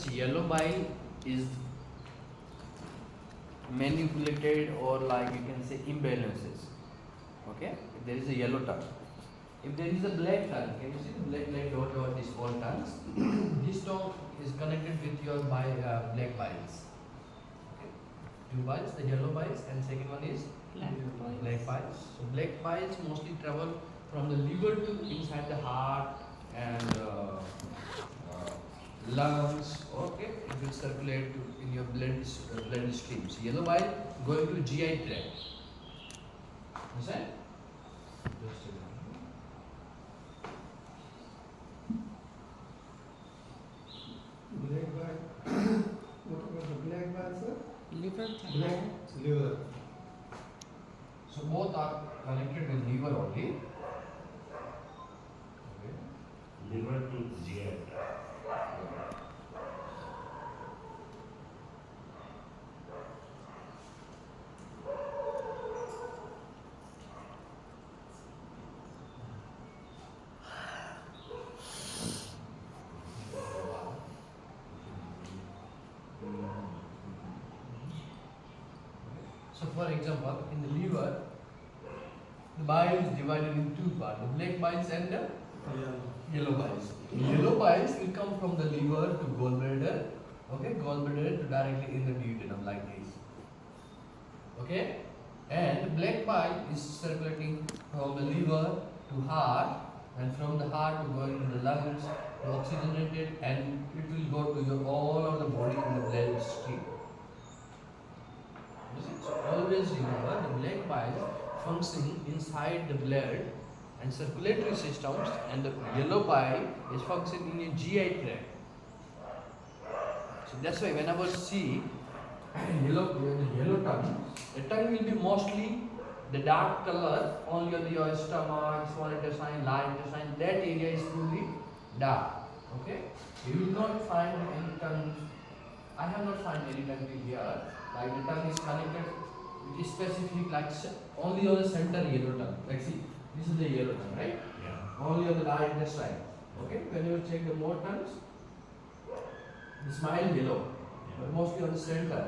this yellow bile is manipulated, or like you can say imbalances. Okay, if there is a yellow tongue, if there is a black tongue, can you see the black dot is all tongues? This tongue is connected with your black biles. Okay, two biles, the yellow biles, and second one is black biles. So black biles mostly travel from the liver to inside the heart and lungs. Okay, it will circulate in your blood streams. Yellow bile going to GI tract. Understand? Just a minute. Black bile. What about the black bile, sir? Liver. Black liver. So both are connected with liver only. Okay. Liver to GI. So for example, in the liver, the bile is divided in two parts, the black biles and the yellow biles. Yellow biles will come from the liver to gallbladder, okay, gallbladder to directly in the duodenum like this. Okay? And black bile is circulating from the liver to heart, and from the heart to go into the lungs, to oxygenated, and it will go to your all of the body in the blood stream. So always remember the black bile functioning inside the blood and circulatory systems, and the yellow bile is functioning in your GI tract. So that's why whenever see yellow tongue, the tongue will be mostly the dark color only on your stomach, small intestine, large intestine. That area is fully dark. Okay, you will not find any tongue. I have not found any tongue here. Like the tongue is connected with specific, like only on the center yellow tongue. Like see, this is the yellow tongue, right? Yeah. Only on the large intestine. Okay, when you check the more tongues, the smile yellow, but mostly on the center.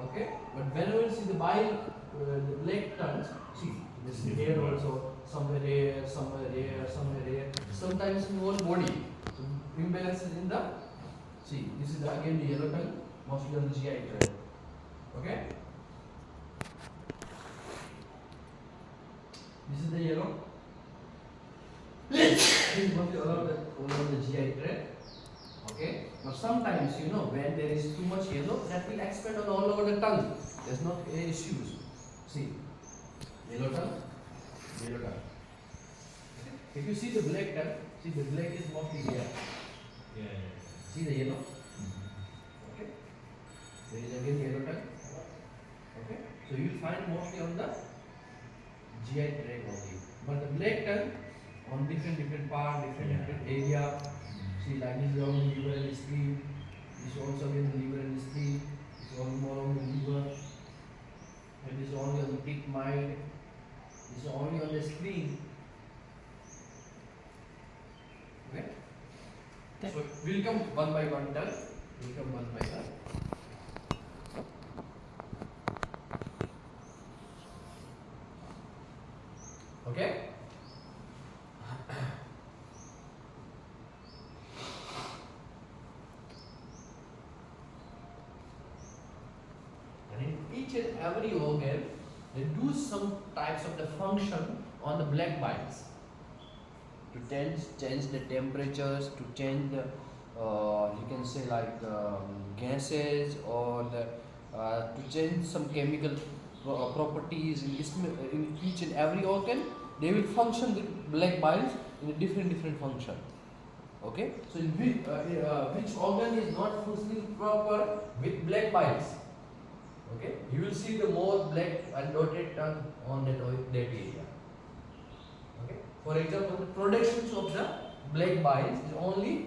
Okay, but whenever you see the bile, the black tongues, see this here also, somewhere here, somewhere here, somewhere here. Sometimes in whole body, so imbalances in the. See, this is again the yellow tongue, mostly on the GI tract. Okay, this is the yellow. This is mostly all of the GI tract. Okay, now sometimes when there is too much yellow, that will expand on all over the tongue. There's not any issues. See, yellow tongue, yellow tongue. Okay. If you see the black tongue, see the black is mostly here. Yeah. See the yellow. Okay, there is again yellow tongue. Okay, so you will find mostly on the GI tract only. But the black tongue on different part, different area. See, like this is on the liver and the spleen. This is also again the liver and the spleen. This is all more on the liver. And this is only on the thick mind. This is only on the spleen. Okay? So we'll come one by one tongue. We'll come one by one. Okay? And in each and every organ, they do some types of the function on the black biles to change the temperatures, to change the you can say like gases, or the to change some chemical properties in each and every organ. They will function with black biles in a different function. Okay, so in which organ is not functioning proper with black biles? Okay, you will see the more black and dotted tongue on that area. Okay, for example, the productions of the black biles is only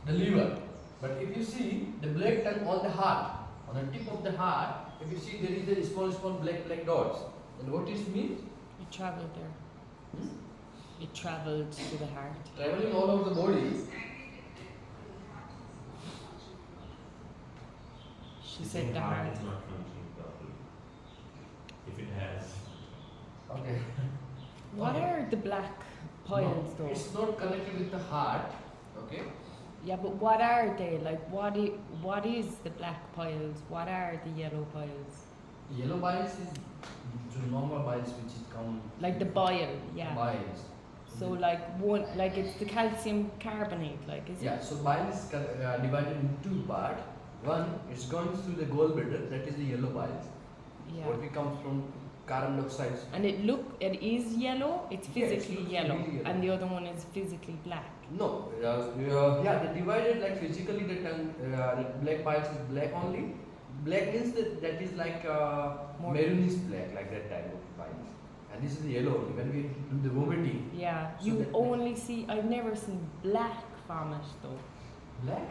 the liver. But if you see the black tongue on the heart, on the tip of the heart, if you see there is a small black dots, then what it means? It traveled there. It traveled to the heart. Traveling all over the body. She It's said saying the heart heart. is not functioning properly. If it has, Okay. What Okay. are the black piles No, though? it's not connected with the heart. Okay. Yeah, but what are they? Like, what is the black piles? What are the yellow piles? Yellow biles is the normal biles which is come. Like the bile, yeah. Biles. So like one, like it's the calcium carbonate, like is Yeah, it? so bile is divided in two parts. One is going through the gallbladder, that is the yellow biles. Yeah. What comes from carbon dioxide. And it is yellow. It's Yeah, it physically looks yellow, really yellow. and the other one is physically black. No, yeah, they divided like physically the black biles is black only. Black means that is like More- maroonish black, like that type of biles. And this is the yellow only. When we do the vomiting. Yeah, So you that- only see. I've never seen black vomit though. Black?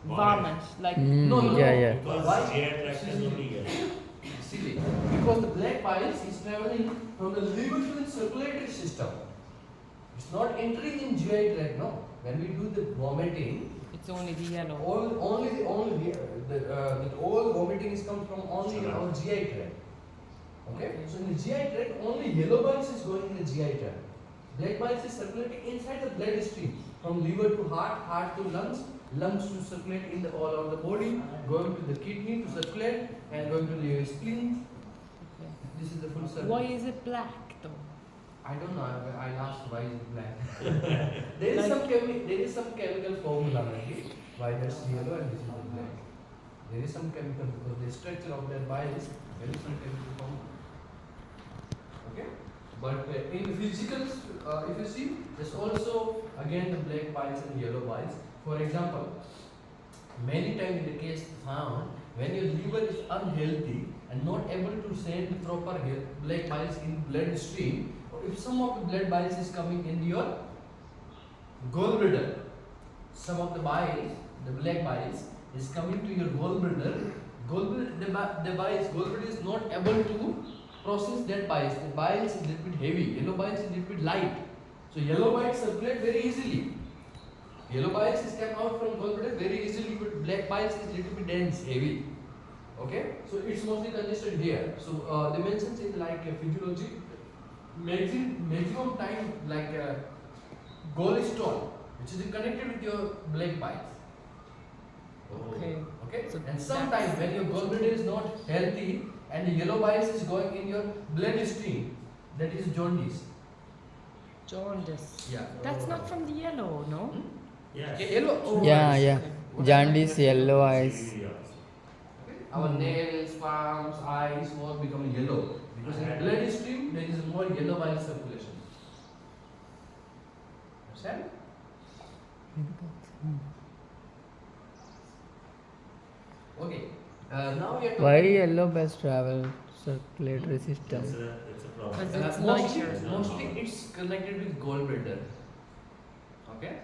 Vomit, like No, no, yeah, no. yeah. because Why? GI tract is only yellow. Silly. Because the black biles is traveling from the liver to the circulatory system. It's not entering in GI tract, no. When we do the vomiting, it's only the yellow. all vomiting is come from only in our GI tract. Okay? So in the GI tract, only yellow biles is going in the GI tract. Black biles is circulating inside the bloodstream, from liver to heart, heart to lungs, lungs to circulate in the all over the body, going to the kidney to circulate, and going to the spleen. Okay. This is the full circle. Why is it black though? I don't know. I'll ask why is it black. there is some chemical formula, right? Why that's yellow and this is the black. There is some chemical because the structure of that bile is very some chemical formula. Okay. But in physicals, if you see, there's also again the black biles and yellow biles. For example, many times in the case found when your liver is unhealthy and not able to send the proper black biles in blood stream, or if some of the blood biles is coming in your gallbladder, some of the biles, the black biles is coming to your gallbladder. Gallbladder is not able to process that biles. The biles is a little bit heavy. Yellow biles is a little bit light. So yellow biles circulate very easily. Yellow biles is come out from gallbladder very easily, but black biles is little bit dense, heavy. Okay, so it's mostly congested here. So they mentions in like physiology, maximum time like gallstone, which is connected with your black biles. Okay. Okay, So and sometimes when your gallbladder is not healthy and the yellow biles is going in your bloodstream, that is jaundice. Jaundice. Yeah. That's not from the yellow, no? Hmm? Yes. Yellow. Oh, Yeah, yes, yeah. okay. What Jaundice, is that? yellow eyes. CVD also. Our nails, palms, eyes all become yellow because in bloodstream there is more yellow bile circulation. Understand? Okay. Now we are talking. Why yellow bus travel circulatory system? It's a problem. Because it's mostly, lighter. mostly it's connected with gallbladder. Okay?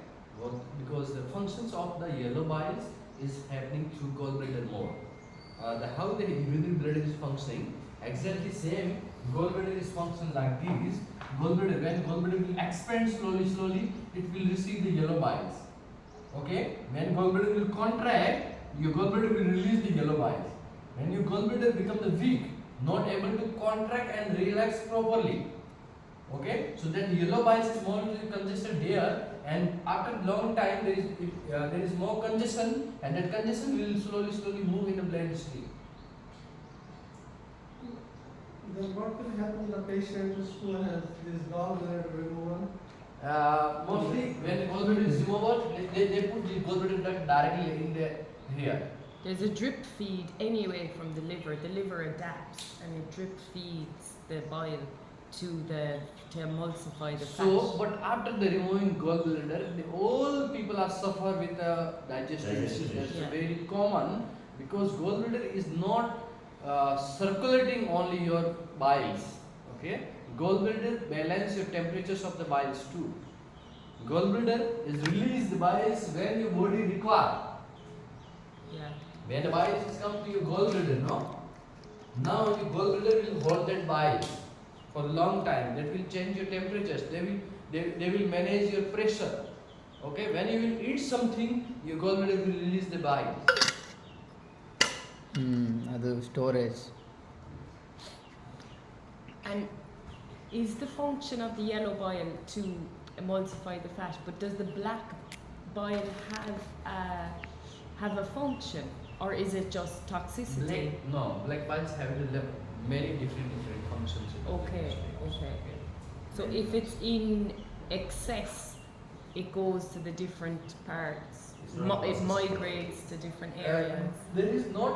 Because the functions of the yellow biles is happening through gallbladder more. How the urinary bladder is functioning, exactly same. Gallbladder is functioning like this. Gallbladder, when gallbladder will expand slowly, it will receive the yellow biles. Okay? When gallbladder will contract, your gallbladder will release the yellow biles. When your gallbladder becomes weak, not able to contract and relax properly. Okay, so then yellow biles is more congested here, and after long time there is more congestion, and that congestion will slowly move in the bloodstream. Then what will happen to the patient who has this gallbladder removal? Mostly when the gallbladder is removed, they put the gallbladder directly in the here. There's a drip feed anyway from the liver. The liver adapts and it drip feeds the bile to emulsify the fat. So, but after the removing gallbladder, all people are suffer with digestive issues. That's Yeah. very common because gallbladder is not circulating only your biles. Okay, gallbladder balance your temperatures of the biles too. Gallbladder is release the biles when your body require. Yeah. When the biles is come to your gallbladder, no? Now your gallbladder will hold that bile for a long time. That will change your temperatures. They will manage your pressure. Okay, when you will eat something, your gallbladder will release the bile. ಅದು storage. And is the function of the yellow bile to emulsify the fat, but does the black bile have a function, or is it just toxicity? Black biles have many different functions. In the Okay, intestine. okay. So if it's in excess, it goes to the different parts. It's not It processed. migrates to different areas. There is not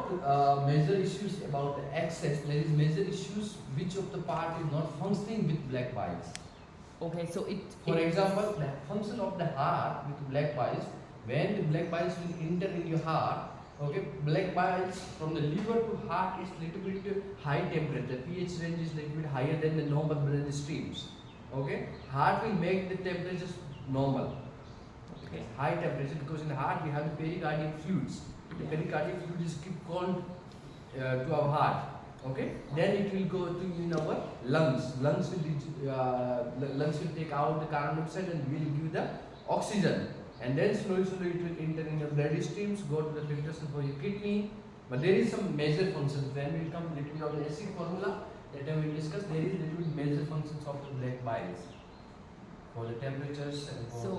major issues about the excess. There is major issues which of the part is not functioning with black biles. Okay, so For example, the function of the heart with black biles, when the black biles will enter in your heart, okay, black biles from the liver to heart is little bit high temperature. pH range is little bit higher than the normal blood streams. Okay, heart will make the temperatures normal. Okay. High temperature, because in the heart we have the pericardial fluids. The Yeah. pericardial fluid is keep cold to our heart. Okay, then it will go to in our lungs. Lungs will take out the carbon dioxide and will give the oxygen. And then slowly it will enter in your blood streams, go to the filtration for your kidney. But there is some major functions. When we come little bit of the acid formula, that time we will discuss. There is little bit major functions of the black biles for the temperatures and for So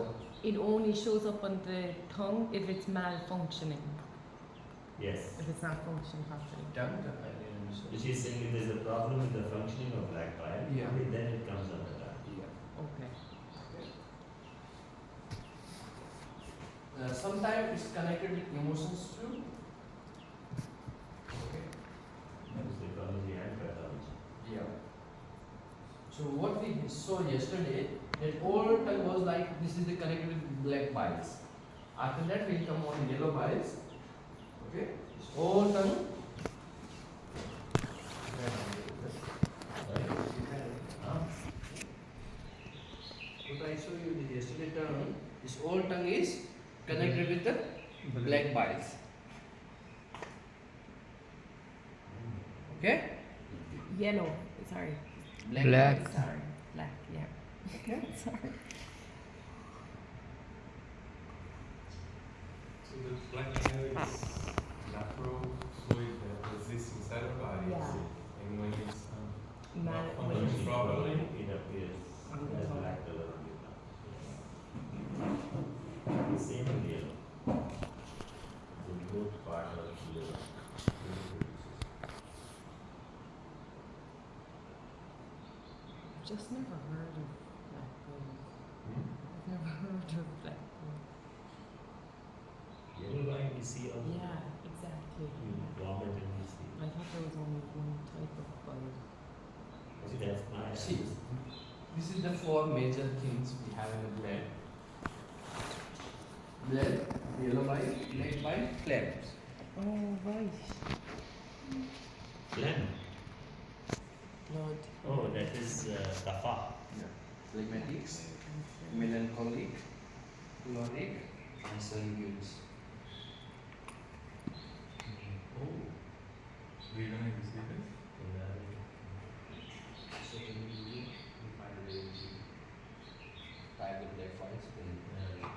it only shows up on the tongue if it's malfunctioning, Yes. if it's not functioning properly. the tongue. I didn't understand. Which is saying if there's a problem with the functioning of black bile, Yeah. only then it comes on the tongue. Yeah. Okay. Sometimes it's connected with emotions too. Okay. That is ecology and pathology. Yeah. So what we saw yesterday, that old tongue was like this is the connected with black biles. After that we'll come on yellow biles. Okay. This old tongue. Right? Huh? What I showed you the yesterday tongue, this old tongue is connected with the black biles. Okay? Yellow, sorry. Black. Sorry, black, yeah. Okay. Sorry. So the black bile is natural fluid that exists inside our body. Yeah. And when it's Mal- not when functioning it's- properly, It appears On the as tongue. black color on the tongue. Same in yellow. The both part of the liver. Just never heard of black bile. Hmm? I've never heard of black bile. Yellow line we see on Yeah, exactly. you vomit and we see. I thought there was only one type of bile. See, that's my See, this is the four major things we have in the blood. Blood, yellow bile, black bile, phlegms. Oh, right. phlegm. Blood. Oh, that is kapha. Phlegmatics, melancholic, choleric, and sanguines. Oh. we're gonna receive it. So when we find a way to type the black biles, then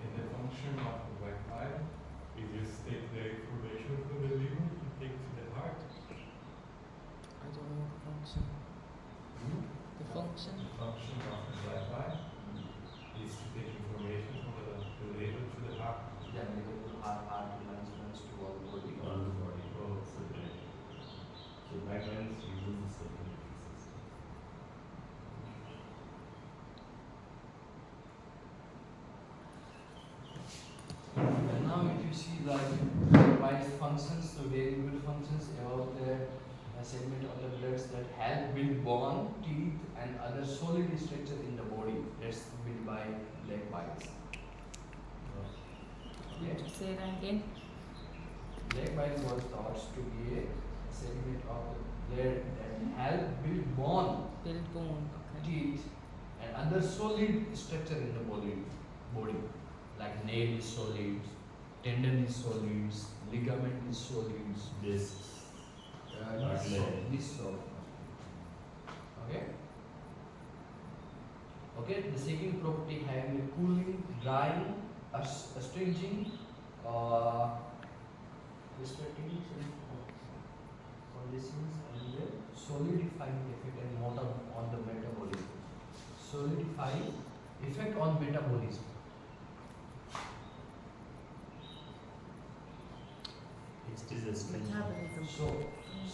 And the function of the black bile is just take the information from the liver and take to the heart. I don't know the function. The function? The function of the black bile is to take information from the liver to the heart. then we go to heart to lungs, lungs to all the body. All the body. Oh, circulation. So black bile is used in the circulatory system. And now if you see like biles functions, so very good functions about the segment of the bloods that help build bone, teeth and other solid structure in the body. That's built by black biles. Would you say that again? Black bile was thought to be a segment of the blood that help build bone, Build bone, okay. teeth and other solid structure in the body. nail is solid, tendon is solid, ligament is solid. This. This soft. Okay. Okay. The second property having a cooling, drying, astringent, restricting conditions, and the solidifying effect and motor on the metabolism. Solidifying effect on metabolism. It is a string. Metabolism.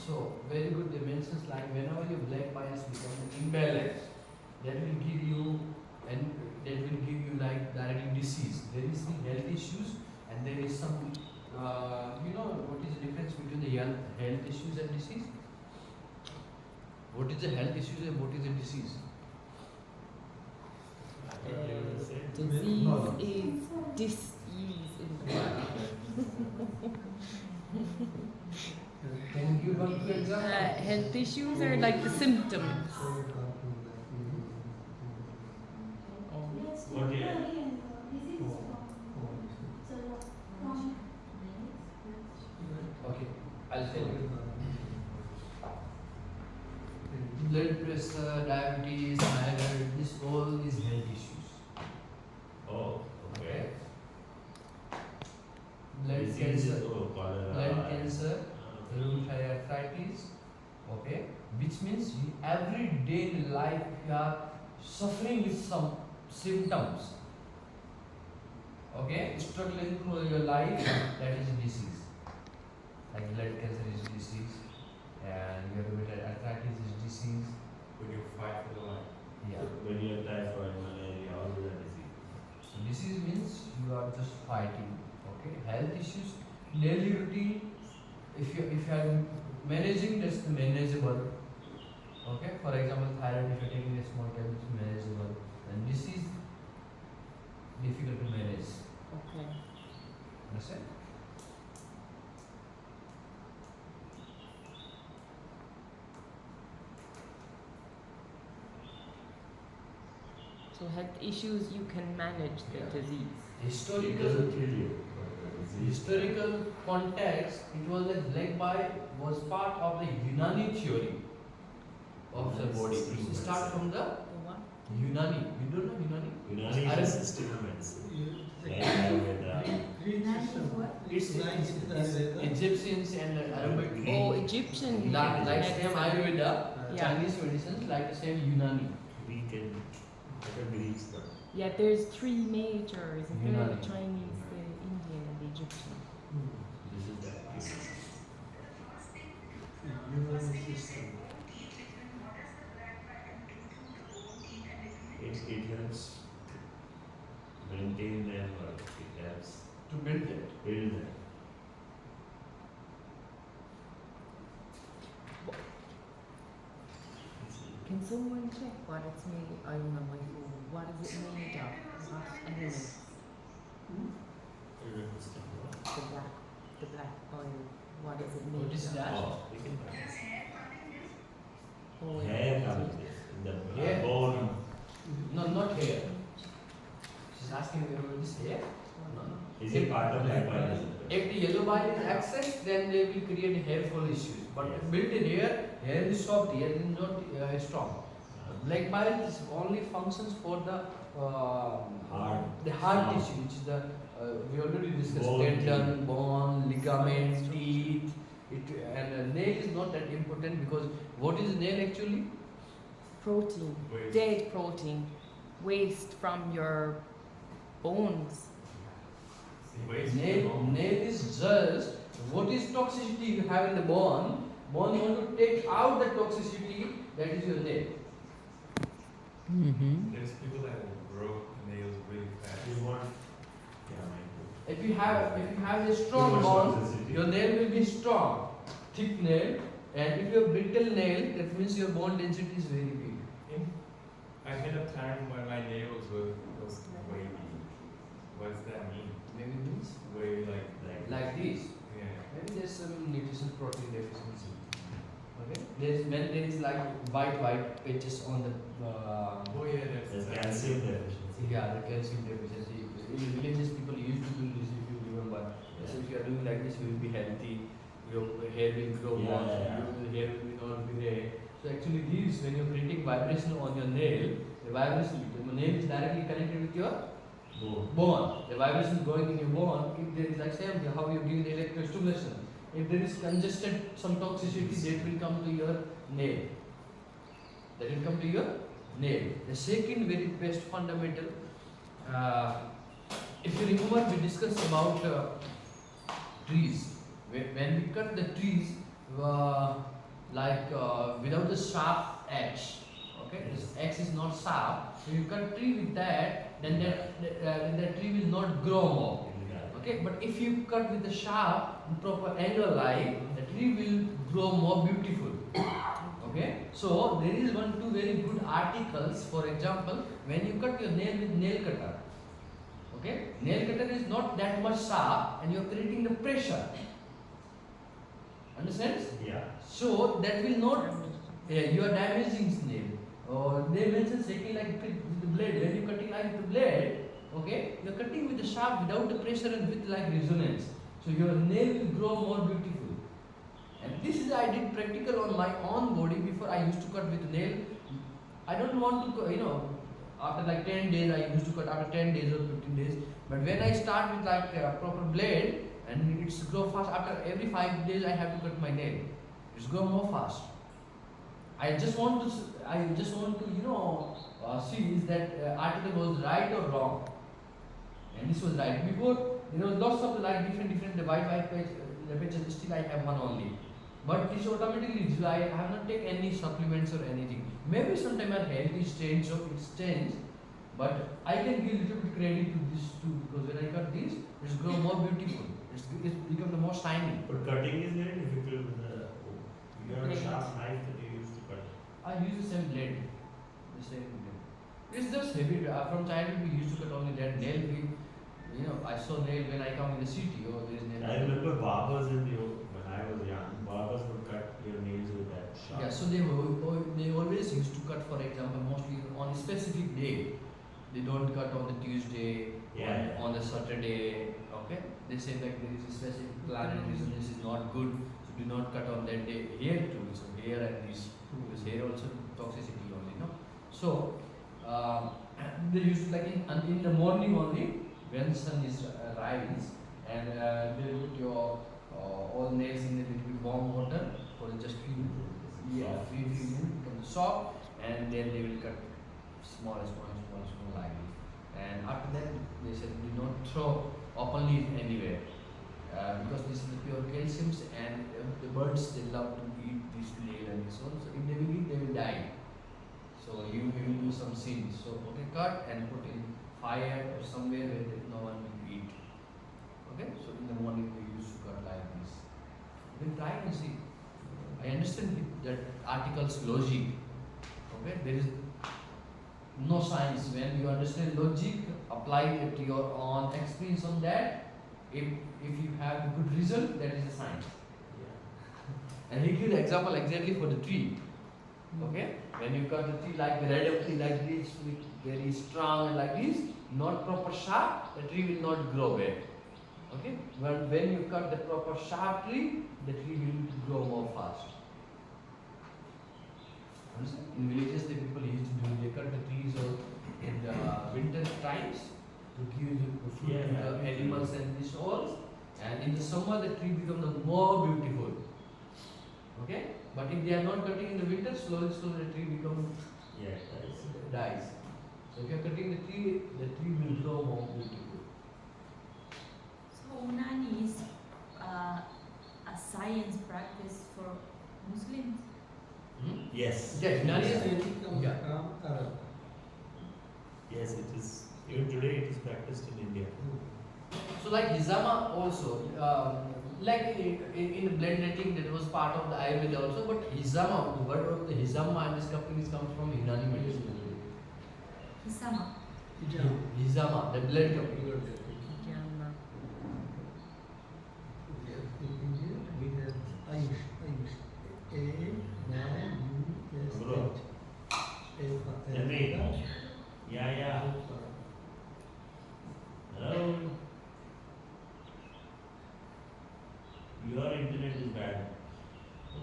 So very good dimensions, like whenever your black bias becomes imbalanced, that will give you like directly disease. There is the health issues and there is some you know what is the difference between the health issues and disease? What is the health issues and what is the disease? Disease is dis-ease in the body. Can you give one good example? Health issues are like the symptoms. Okay. Okay, I'll tell you. Blood pressure, diabetes, thyroid, this all is health issues. Oh, okay. Blood Disease cancer, is cholera. blood cancer, rheumatoid arthritis, okay, which means you, every day in life you are suffering with some symptoms, okay, struggling through your life, that is disease. Like blood cancer is disease, and your rheumatoid arthritis is disease. When you fight for life. Yeah. When you have typhoid, malaria, all of that disease. So disease means you are just fighting, okay. Health issues, daily routine. If you are managing, that's manageable. Okay, for example, thyroid, if you are taking a small tablet, it's manageable. And disease, difficult to manage. Okay. Understand? So health issues you can manage the Yeah. disease. It Historical, doesn't kill you. But the disease. historical context, it was like black bile was part of the Unani theory of the body. It start from the The what? Unani. You don't know Unani? Unani Arab- is a system of medicine. Like Ayurveda. It's Egyptians and Arabic. Oh, Egyptian. Like same medicine. Ayurveda, Yeah. Chinese medicines, like the same Unani. We can better Greeks, but Yeah, there's three majors, isn't there? Unani. The Chinese, the Indian, and the Egyptian. this is that. It helps maintain them or it helps To build it. build them. Can someone check what it's made? I don't know my phone. What is it made of? What elements? The black oil. What is it made What is of? that? Oh, we can practice. Oh, Hair yeah. comes in the Hair? bone. No, not hair. She's asking about this hair. No, no. Is it part of black bile? If the yellow bile is excess, then they will create hair fall issues. But Yes. built in hair is soft, hair is not strong. Black bile is only functions for the Heart. the heart Bone. tissue, which is the we already discussed Bone, tendon, bone, ligament, teeth. And nail is not that important because what is nail actually? Protein. Waste. Dead protein. Waste from your bones. Waste. Nail is just what is toxicity you have in the bone. Bone you want to take out the toxicity, that is your nail. Mm-hmm. There's people that will grow nails really fast. You want, yeah, my If you have a strong Too much bone, toxicity. your nail will be strong, thick nail. And if you have brittle nail, that means your bone density is very big. I had a time when my nails was wavy. What does that mean? Maybe means Way like this. yeah. Maybe there's some nutrition protein deficiency. Okay. When there is like white patches on the Oh yeah, that's There's calcium deficiency. yeah, the calcium deficiency. In villages, people means you will be healthy, your hair will grow Yeah, more, yeah, yeah. your hair will be not gray. So actually these, when you're creating vibration on your nail, the vibration, the nail is directly connected with your bone. The vibration is going in your bone. If there is like same how you give the electrostimulation. If there is congested some toxicity, that will come to your nail. That will come to your nail. The second very best fundamental. If you remember, we discussed about trees. When we cut the trees, without the sharp axe, okay, this axe is not sharp. If you cut tree with that, then that tree will not grow more. Okay, but if you cut with the sharp and proper angle line, the tree will grow more beautiful. Okay, so there is two very good articles. For example, when you cut your nail with nail cutter, okay, nail cutter is not that much sharp, and you are creating the pressure. Understands? Yeah. So that will not. You are damaging nail. They mention second like with the blade. When you cutting like the blade, okay, you are cutting with the sharp without the pressure and with like resonance. So your nail will grow more beautiful. And this is I did practical on my own body before I used to cut with nail. I don't want to, after like 10 days I used to cut after 10 days or 15 days. But when I start with like a proper blade and it's grow fast, after every 5 days I have to cut my nail. It's grow more fast. I just want to, see is that article was right or wrong. And this was right. Before, there was lots of like different the white page, the pages, still I have one only. But it's automatically, I have not taken any supplements or anything. Maybe sometime my health is changed, so it's changed. But I can give little bit credit to this too, because when I cut this, it's grow more beautiful. It's become the more shiny. But cutting is very difficult with the, you have a sharp knife that you use to cut. I use the same blade. The same blade. It's just heavy. From childhood we used to cut only that nail. I saw nail when I come in the city. Oh, there is nail. I remember barbers when I was young, barbers would cut your nails with that sharp. Yeah, so they always used to cut, for example, mostly on a specific day. They don't cut on the Tuesday, Yeah. on the Saturday. Okay, they say like there is a specific planet reason this is not good, so do not cut on that day. Hair too, so hair and this because hair also toxicity only, no. So they used to like in the morning only when sun is rise, and they put your all nails in a little bit warm water for just few minutes, become soft, and then they will cut small like this. And after that, they said do not throw openly anywhere because this is the pure calcium, and the birds they love to eat this nail and this one. So if they will eat, they will die. So you will do some sins. So okay, cut and put in fire or somewhere where no one will eat. Okay, so in the morning we used to cut like this. You can try and see. I understand that article's logic. Okay, there is no science. When you understand logic, apply it to your own experience on that. If you have a good result, that is a science. And he gives the example exactly for the tree. Okay, when you cut the tree like the red tree like this, very strong and like this, not proper sharp, the tree will not grow back. Okay, when you cut the proper sharp tree, the tree will grow more fast. In villages, the people used to do, they cut the trees in the winter times to give the food to the animals and these all. And in the summer, the tree becomes more beautiful. Okay, but if they are not cutting in the winter, slowly the tree becomes dies. So if you are cutting the tree will grow more beautiful. So Unani is a science practice for Muslims. Yes. Yes, Unani is Yes, it is. Even today, it is practiced in India. So like Hizama also, like in blending that was part of the Ayurveda also, but Hizama, the word of the Hizama and this company comes from Unani medicine. Hisama. Hizama, the blend company. Yeah. Hello. Your internet is bad.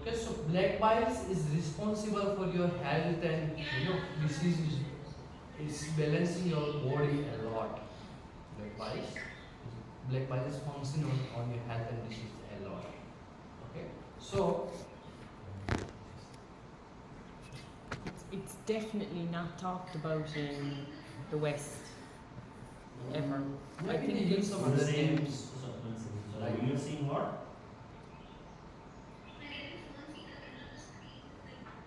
Okay, so black biles is responsible for your health and diseases. It's balancing your body a lot. Black biles. Black biles function on your health and disease a lot. Okay, so It's definitely not talked about in the West ever. I maybe think they use some other names. Like you're seeing what?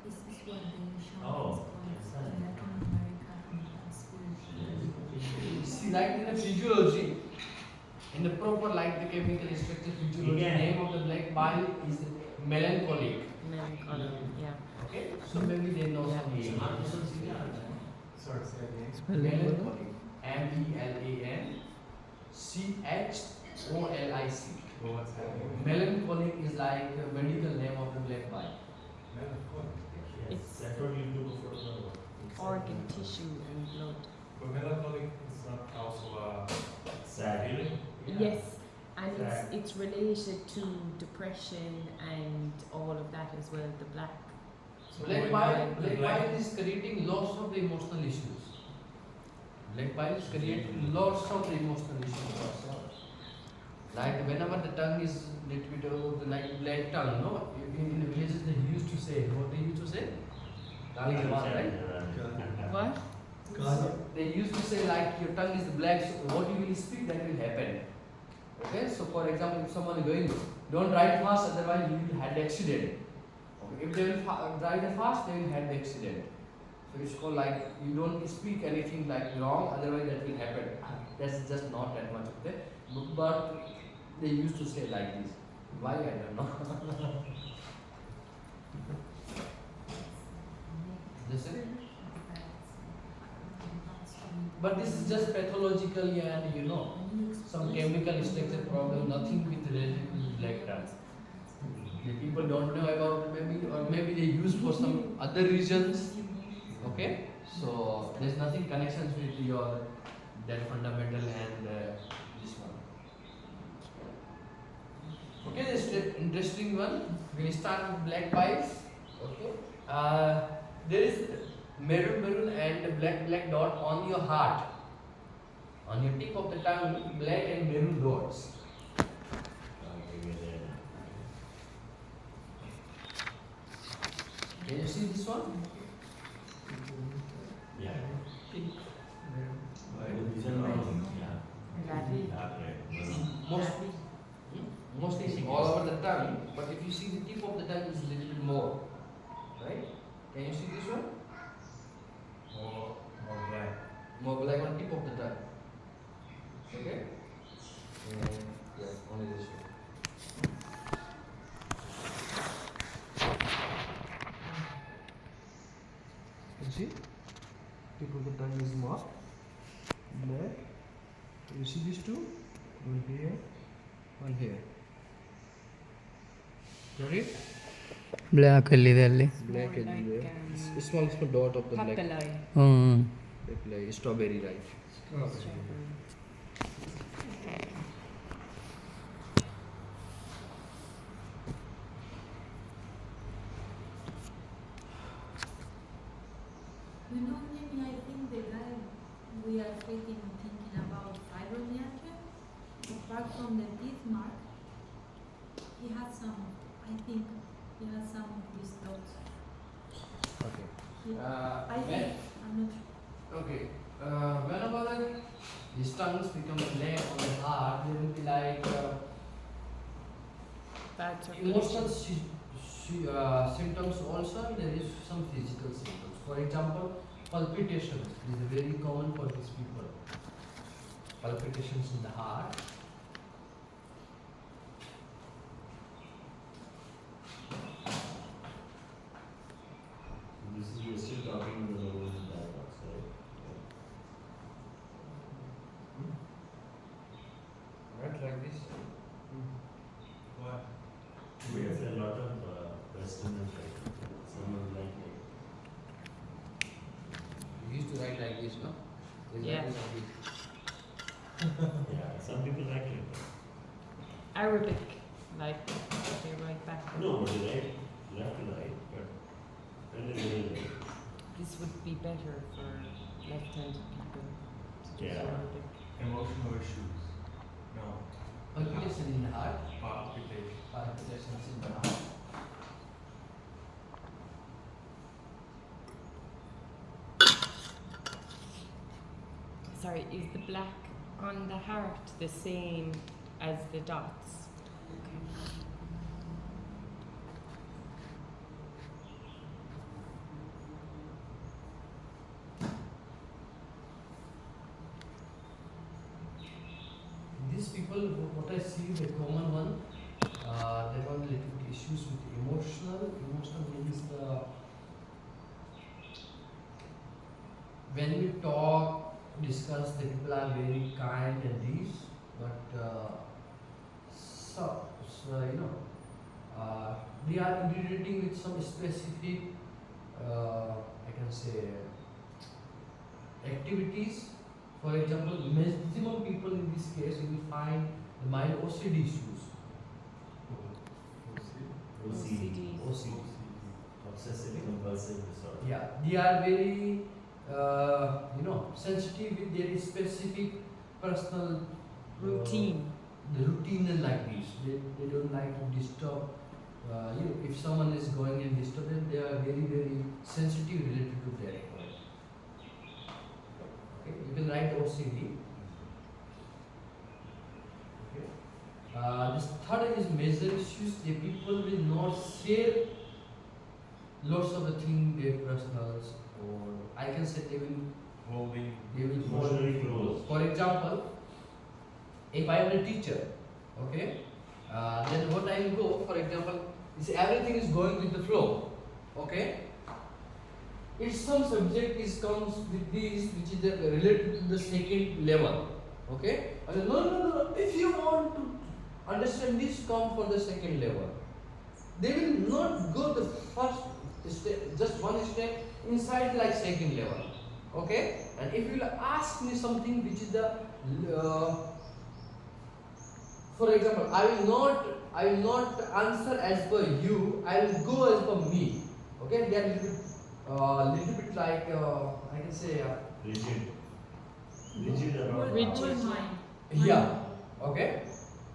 This is what they show Oh, in yes, I- Latin America and school. See, like in the physiology, in the proper like the chemical structure physiology, Yeah. name of the black bile is melancholic. Melancholy, yeah. Okay, so maybe they know Yeah. some name. Sorry, say again. Spelling बोलो. Melancholic. MELANCHOLIC. Well, what's happening? Melancholic is like a medical name of the black bile. Melancholic. Yes, It's- that's what you do before the Organ, tissue, and blood. But melancholic is not also Sad. feeling? Yes, and Right. it's related to depression and all of that as well. The black. So Black when bile, the black bile is creating lots of the emotional issues. Black bile is creating lots of the emotional issues also. Like whenever the tongue is little bit of like black tongue, no? In the villages they used to say, what they used to say? Kali Gawan, right? What? They used to say like your tongue is black, so what you will speak that will happen. Okay, so for example, if someone is going, don't ride fast, otherwise you will have the accident. Okay, if they will ride fast, they will have the accident. So it's called like you don't speak anything like wrong, otherwise that will happen. That's just not that much of it. But they used to say like this. Why I don't know. This is. But this is just pathologically and some chemical structure problem, nothing with related to black tongue. The people don't know about maybe they use for some other reasons. Okay, so there's nothing connections with your that fundamental and this one. Okay, this is interesting one. We'll start with black biles. Okay, there is maroon and black dot on your heart. On your tip of the tongue, black and maroon dots. Can you see this one? Yeah. Pink. These are not- yeah. Ravi. Dark red. Mostly, mostly all over the tongue, but if you see the tip of the tongue is a little bit more, right? Can you see this one? More black. More black on tip of the tongue. Okay? And yeah, only this one. You see? Tip of the tongue is more black. You see these two? One here, one here. Got it? Black ಅಲ್ಲಿ Black More everywhere. like, Small dot of the black. papillai. Like strawberry, right? Strawberry. Maybe I think the guy we are thinking about fibromyalgia, apart from the teeth mark, he has some, I think, he has some of these dots. Okay. He- I When, think, I'm not sure. okay. Whenever these tongues become black on the heart, there will be like Bad emotional circulation. symptoms also, and there is some physical symptoms. For example, palpitations is very common for these people. Palpitations in the heart. This is, you're still talking about the rose dialogues, right? Right, like this. What? We have a lot of Westerners, like someone like You used to write like this, no? They Yeah. write like this. yeah, some people like it. Arabic, like they write back. No, but they write left and right, but and then middle name. This would be better for left-handed people. to do Yeah. Arabic. Emotional issues. No. Palpitation in the heart. Palpitation. Palpitations in the heart. Sorry, is the black on the heart the same as the dots? Okay. These people, what I see, the common one, they have a little bit issues with emotional. Emotional means when we talk, discuss, the people are very kind and these, but they are integrating with some specific, I can say, activities. For example, maximum people in this case you will find the mild OCD issues. OCD. OCD. Obsessive compulsive disorder. Yeah, they are very, sensitive with their specific personal Routine. The routine is like this. They don't like to disturb. If someone is going and disturb them, they are very, very sensitive related to their request. Okay, you can write OCD. Okay. This third is major issues. The people will not share lots of the things, their personals, or I can say they will hold Emotionally close. For example, if I am a teacher, okay, then what I will go, for example, is everything is going with the flow, okay. If some subject comes with this, which is related to the second level, okay. And no. If you want to understand this, come for the second level. They will not go the first step, just one step inside like second level, okay. And if you will ask me something which is the for example, I will not answer as per you. I will go as per me. Okay, they are little bit like I can say Rigid about Rigid. Mind. yeah. Okay,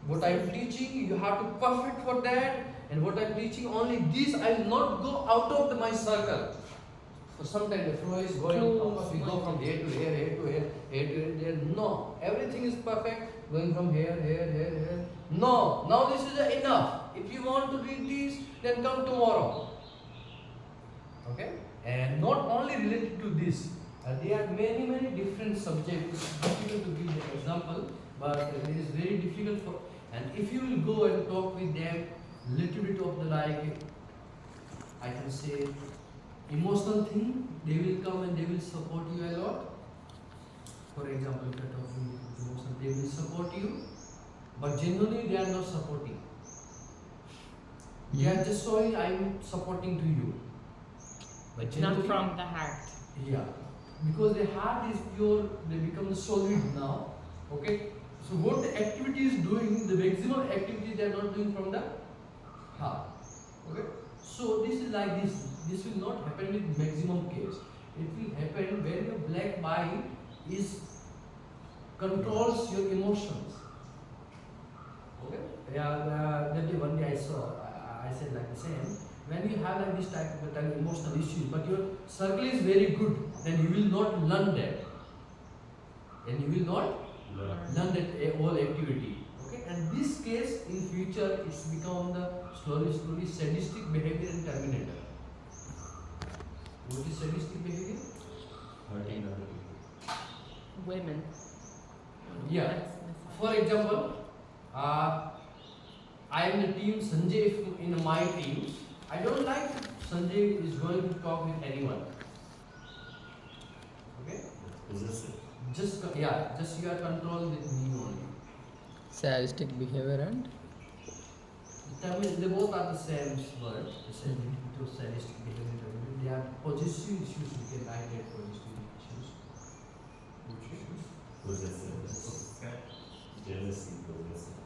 what I am teaching, you have to perfect for that, and what I am teaching only this. I will not go out of my circle. So sometimes the flow is going up, we go from here to here, here to here, here to here, there. No, everything is perfect. Going from here. No, now this is enough. If you want to read this, then come tomorrow. Okay? And not only related to this, there are many different subjects. It's difficult to give an example, but it is very difficult for. And if you will go and talk with them, little bit of the I can say, emotional thing, they will come and they will support you a lot. For example, if you are talking with emotion, they will support you, but generally they are not supporting. They are just showing I am supporting to you. But It's not from the heart. yeah, because the heart is pure, they become solid now. Okay, so what the activity is doing, the maximum activity they are not doing from the heart. Okay, so this is like this. This will not happen with maximum case. It will happen when your black bile is controls your emotions. Okay, yeah. That day one day I saw. I said like the same. When you have like this type of emotional issues, but your circle is very good, then you will not learn that. And you will not learn that whole activity. Okay, and this case in future it's become the slowly sadistic behavior and terminator. What is sadistic behavior? hurting other people. Women. Yeah. That's misogyny. For example, I am the team Sanjay in my team. I don't like Sanjay is going to talk with anyone. Okay? Possessive. Just you are controlled with me only. Sadistic behavior and They both are the same word. The same to sadistic behavior. They are possessive issues. You can write it possessive issues. Which issues? Possessive. Jealousy, possessive.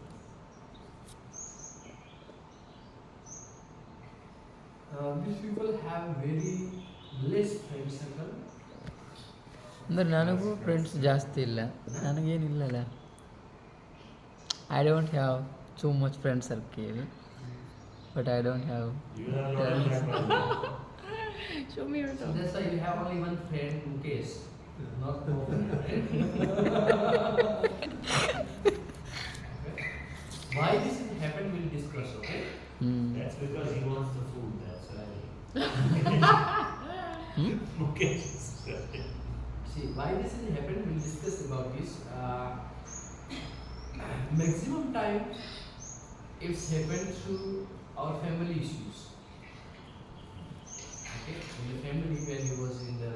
these people have very less friend circle. ಅಂದರೆ ನನಗೂ friends ಜಾಸ್ತಿ ಇಲ್ಲ, ನನಗೇನಿಲ್ಲಲ್ಲ. I don't have too much friend circle, but I don't have. You have a lot of friends. Show me your So dog. that's why you have only one friend in case, not more than one friend. Okay. Why this has happened, we'll discuss. Okay. That's because he wants the food, that's why. Okay. See, why this has happened, we'll discuss about this. Maximum time it's happened through our family issues. Okay, in the family when he was in the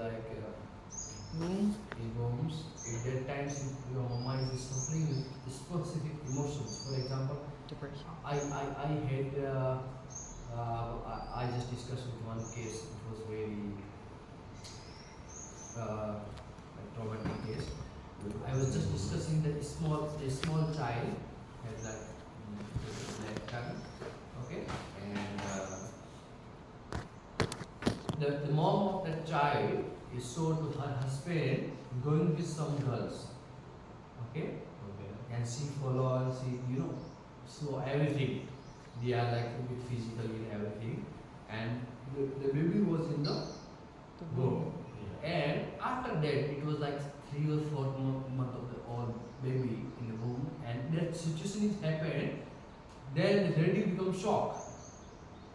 room, in homes, at that times your mama is suffering with specific emotions. For example, Depression. I had I just discussed with one case. It was very traumatic case. I was just discussing that a small child had like tongue, okay, and the mom of that child is so to her husband going with some girls, okay, Okay. and she follow and she so everything they are like a bit physically and everything, and the baby was in the womb. Yeah. And after that, it was like 3 or 4 month of the old baby in the womb, and that situation is happened. Then the lady becomes shocked.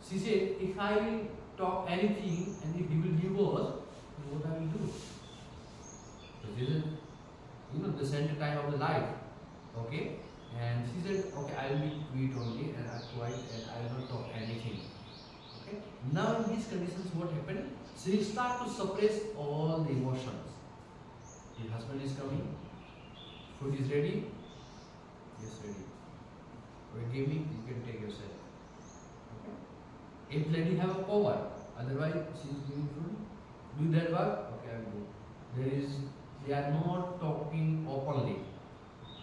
She said, "If I will talk anything, and if he will divorce, then what I will do?" So this is, the center time of the life, okay. And she said, "Okay, I will be quiet only, and I quiet, and I will not talk anything." Okay. Now in these conditions, what happened? So you start to suppress all the emotions. Your husband is coming, food is ready, yes, ready. Or give me, you can take yourself. Okay. If lady have a power, otherwise she is giving food, do that work, okay, I will do. They are not talking openly.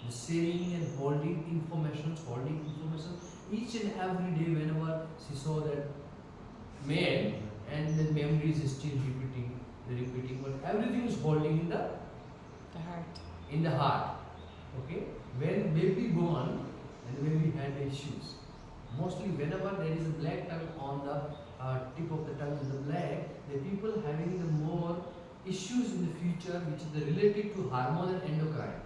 The sharing and holding information, each and every day whenever she saw that man, and the memory is still repeating, but everything is holding in the heart. Okay, when baby born and the baby had issues, mostly whenever there is a black tongue on the tip of the tongue is the black, the people having the more issues in the future, which is related to hormone and endocrine.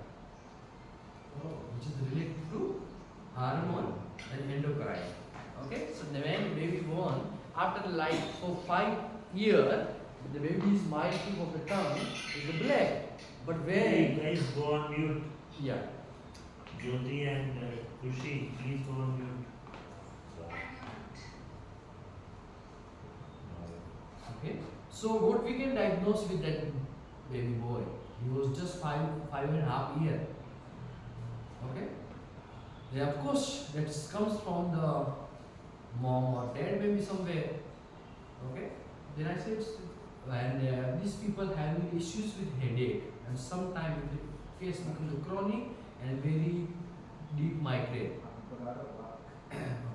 Which is related to hormone and endocrine. Okay, so when baby born, after like for 5 years, the baby's mild tip of the tongue is the black. But Hey, when guys, go on mute. yeah, Jyoti and Kushi, please go on mute. okay. So what we can diagnose with that baby boy? He was just 5.5 years. Okay. Yeah, of course, that comes from the mom or dad, maybe somewhere. Okay. Then I said, and these people having issues with headache, and sometimes the case becomes chronic and very deep migraine.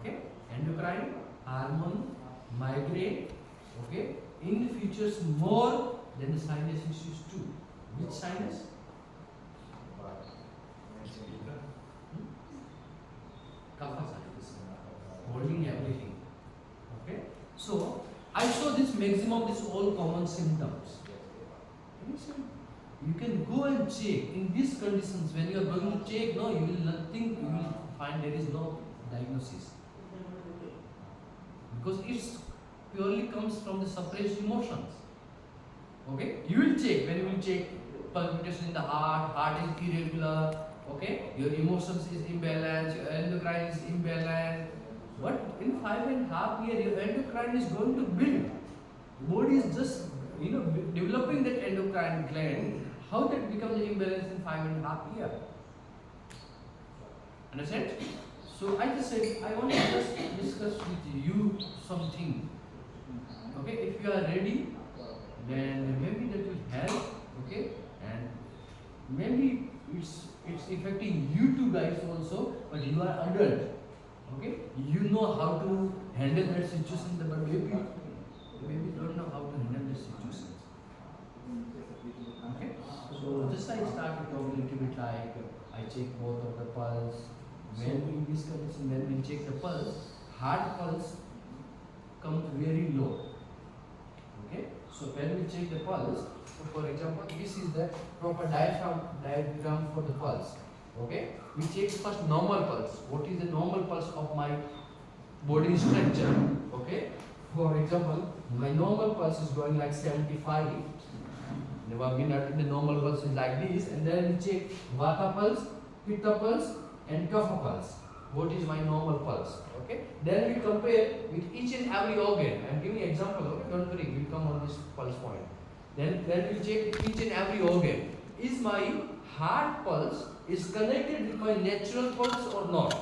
Okay. Endocrine, hormone, migraine. Okay. In the future, more than the sinus issues too. Which sinus? Kapha sinus. Holding everything. Okay. So I saw this maximum, this all common symptoms. You can go and check in these conditions. When you are going to check, no, you will find there is no diagnosis, because it purely comes from the suppressed emotions. Okay, you will check when you will check palpitation in the heart is irregular. Okay, your emotions is imbalanced, your endocrine is imbalanced. But in 5.5 years, your endocrine is going to build. Body is just developing that endocrine gland. How that becomes the imbalance in 5.5 years? Understand? So I just said I want to just discuss with you something. Okay, if you are ready, then maybe that will help. Okay, and maybe it's affecting you two guys also, but you are adult. Okay, you know how to handle that situation, but maybe maybe don't know how to handle the situations. Okay? So just I started talking a little bit like I check both of the pulse. When in this condition, when we check the pulse, heart pulse comes very low. Okay? So when we check the pulse, so for example, this is the proper diagram for the pulse. Okay? We check first normal pulse. What is the normal pulse of my body structure? Okay? For example, my normal pulse is going like 75. The normal pulse is like this, and then we check Vata pulse, Pitta pulse, and Kapha pulse. What is my normal pulse? Okay. Then we compare with each and every organ. I am giving example. Okay, don't worry, we'll come on this pulse point. Then we check each and every organ. Is my heart pulse is connected with my natural pulse or not?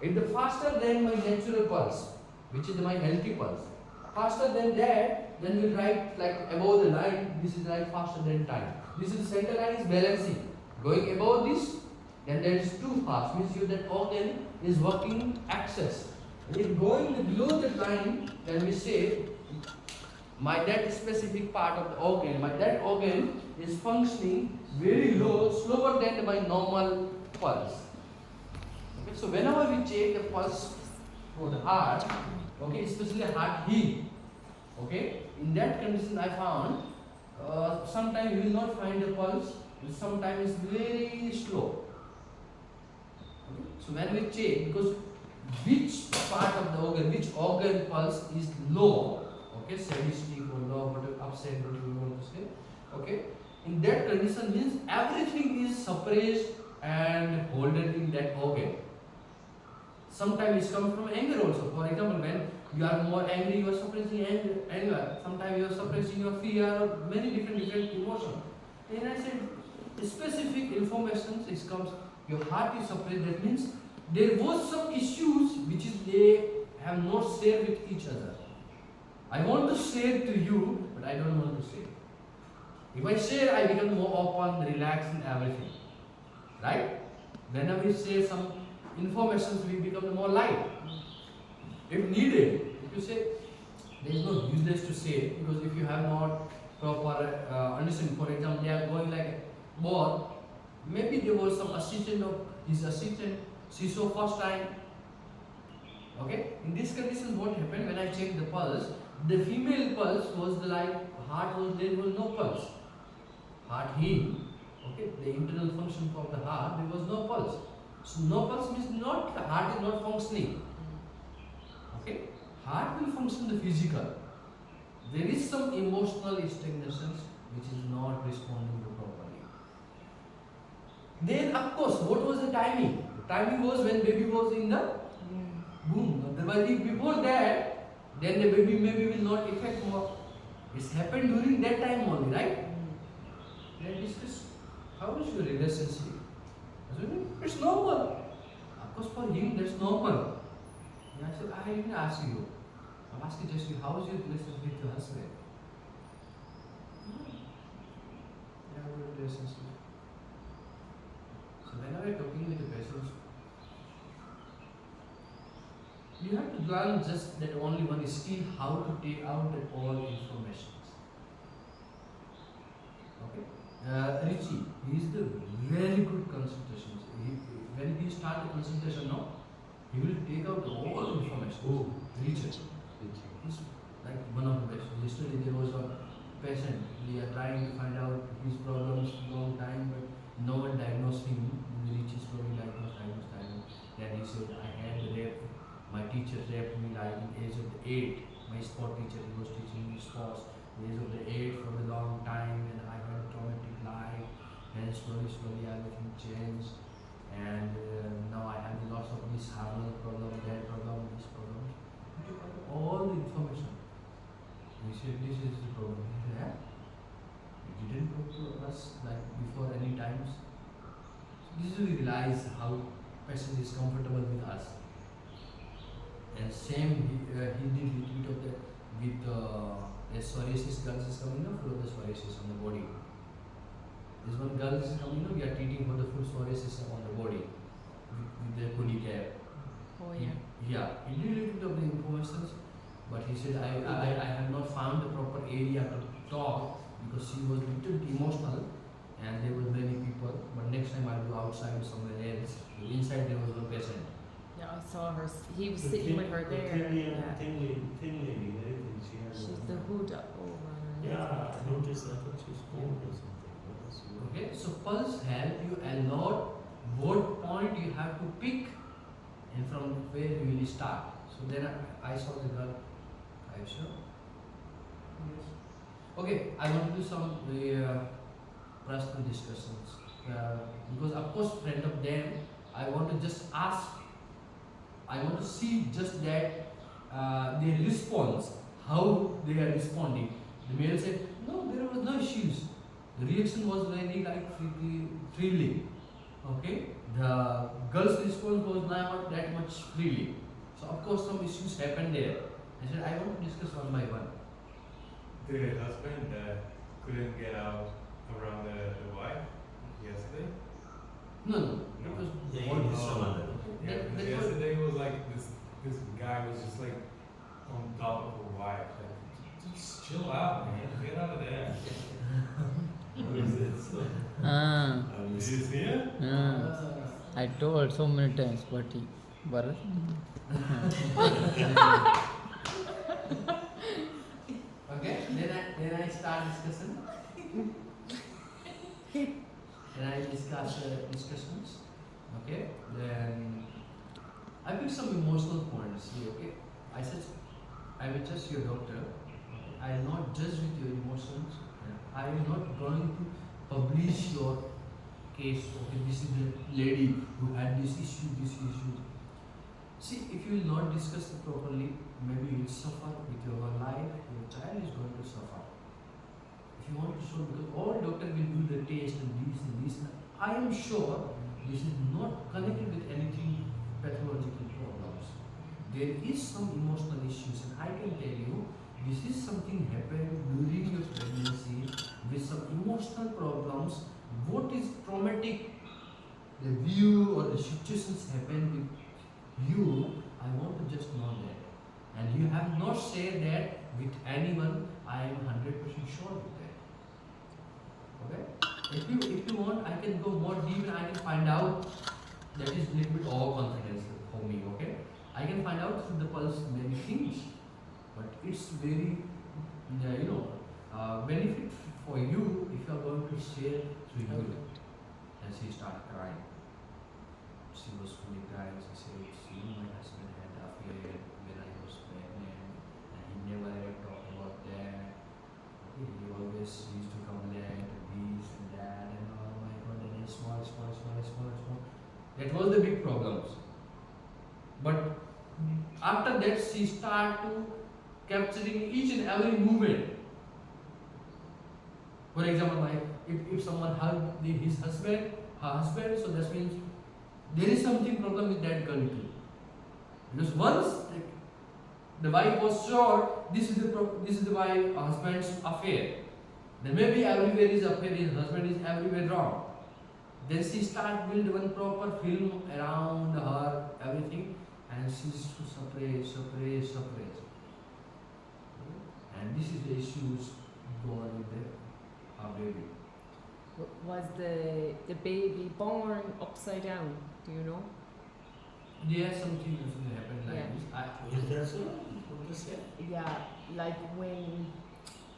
If the faster than my natural pulse, which is my healthy pulse, faster than that, then we'll write like above the line. This is like faster than time. This is center line is balancing. Going above this, then that is too fast. Means you that organ is working excess. If going below that line, then we say my that specific part of the organ, that organ is functioning very low, slower than my normal pulse. Okay, so whenever we check the pulse for the heart, okay, especially heart heat, okay, in that condition I found sometimes you will not find the pulse, sometimes it's very slow. Okay, so when we check, because which part of the organ, which organ pulse is low, okay, sadistic or low, whatever, upset, whatever you want to say, okay, in that condition means everything is suppressed and holded in that organ. Sometimes it comes from anger also. For example, when you are more angry, you are suppressing anger. Sometimes you are suppressing your fear or many different emotions. And I said, specific information comes, your heart is suppressed. That means there was some issues which is they have not shared with each other. I want to share to you, but I don't want to share. If I share, I become more open, relaxed, and everything. Right? Whenever we share some information, we become more light. If needed, if you say there is no useless to say, because if you have not proper understanding, for example, they are going like both, maybe there was some assistant of his assistant, she saw first time. Okay, in this condition, what happened when I checked the pulse? The female pulse was like heart was there was no pulse, heart heat. Okay, the internal function of the heart there was no pulse. So no pulse means not heart is not functioning. Okay, heart will function the physical. There is some emotional stagnations which is not responding to properly. Then of course, what was the timing? The timing was when baby was in the womb. Otherwise, if before that, then the baby maybe will not affect more. It's happened during that time only, right? Then discuss how is your relationship. It's normal. Of course, for him, that's normal. And I said, I didn't ask you. I'm asking just you, how is your relationship with your husband? You have a good relationship. So whenever you're talking with the patients, you have to learn just that only one skill, how to take out that all information. Okay? Richie, he is the very good consultation. When he start the consultation now, he will take out all information. Oh, Richard. He's like one of the best. Yesterday there was a patient. We are trying to find out his problems long time, but no one diagnosed him. Richie is probably diagnosed. Then he said, I had the rape. My teacher raped me like in age of the 8. My sport teacher, he was teaching me sports. The age of the 8 for a long time, and I had a traumatic life. And slowly everything changed. And now I have lots of this hormonal problem, that problem, this problem. He took out all the information. He said, this is the problem. He said, yeah? You didn't talk to us like before any times. So this is we realize how patient is comfortable with us. And same, he did little bit of the, with the psoriasis girls is coming up for the psoriasis on the body. This one girl is coming up, we are treating for the full psoriasis on the body with the body care. Oh yeah. Yeah, he did little bit of the information. But he said, I have not found the proper area to talk because she was a little bit emotional and there were many people. But next time I'll go outside somewhere else. Inside there was no patient. Yeah, I saw her. He was sitting with her there. Yeah. Thin lady, I think she has. She's the hood over. Yeah, I noticed. I thought she's cold or something. What is she? Okay, so pulse help you a lot. What point you have to pick and from where you will start. So then I saw the girl. Are you sure? Yes. Okay, I want to do some personal discussions because of course friend of them I want to just ask. I want to see just that their response, how they are responding. The male said, no, there was no issues. The reaction was very like freely. Okay, the girl's response was not that much freely. So of course some issues happened there. I said I want to discuss one by one. The husband couldn't get out around the wife yesterday. No, it was Yeah, one- he is some other. Yeah, That- because that was- yesterday was like this guy was just like on top of her wife. Like, just chill out, man. Get out of there. What is it? So, Ah, Did you see it? I told so many times, but he. Bharat? Okay, then I start discussion. Then I discuss discussions. Okay, then I pick some emotional points here. Okay, I said I will just your doctor. I will not judge with your emotions. I am not going to publish your case. Okay, this is the lady who had this issue, this issue. See, if you will not discuss it properly, maybe you will suffer with your life. Your child is going to suffer. If you want to show, because all doctor will do the test and this and this. I am sure this is not connected with anything pathological problems. There is some emotional issues, and I can tell you this is something happened during your pregnancy with some emotional problems. What is traumatic, the view or the situations happen with you, I want to just know that. And you have not shared that with anyone, I am 100% sure with that. Okay? If you want, I can go more deep and I can find out. That is little bit overconfidence for me, okay? I can find out through the pulse many things. But it's very, benefit for you if you are going to share through you. And she started crying. She was fully crying. She said, my husband had an affair when I was pregnant, and he never ever talked about that. Okay, he always used to complain to this and that, and oh my god, and it's small. That was the big problems. But after that, she started to capturing each and every movement. For example, like if someone hugged his husband, her husband, so that means there is something problem with that girl too. Because once the wife was sure this is the wife husband's affair, then maybe everywhere is affair, his husband is everywhere wrong. Then she start build one proper film around her, everything, and she used to suppress. And this is the issues going on with her baby. Was the baby born upside down? Do you know? There something usually happen like Yeah. this. is that so? What is that? Yeah, like when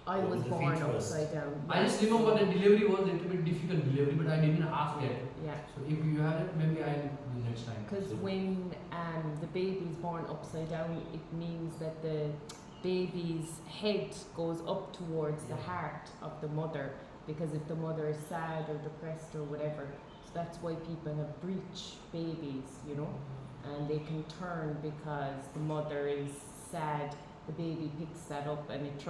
I What was was the born feet first? upside down. I just remember the delivery was a little bit difficult delivery, but I didn't ask that. Yeah. So if you have it, maybe I'll do next time. Because when the baby is born upside down, it means that the baby's head goes up towards the heart of the mother. Because if the mother is sad or depressed or whatever, so that's why people have breech babies, and they can turn because the mother is sad. The baby picks that up and the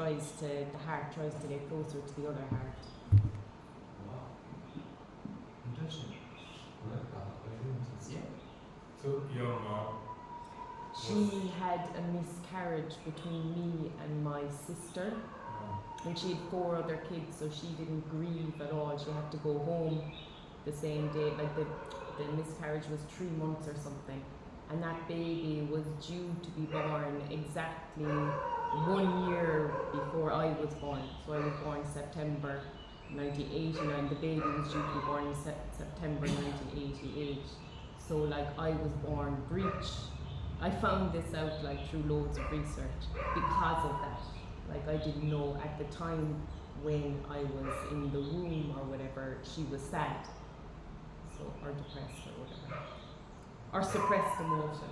heart tries to get closer to the other heart. Wow. Interesting. Yeah. So your mom, She had a miscarriage between me and my sister. And she had 4 other kids, so she didn't grieve at all. She had to go home the same day. Like the miscarriage was 3 months or something, and that baby was due to be born exactly 1 year before I was born. So I was born September 1989. The baby was due to be born in September 1988. So like I was born breech. I found this out like through loads of research because of that. Like I didn't know at the time when I was in the womb or whatever, she was sad. So, or depressed or whatever. Or suppressed emotion.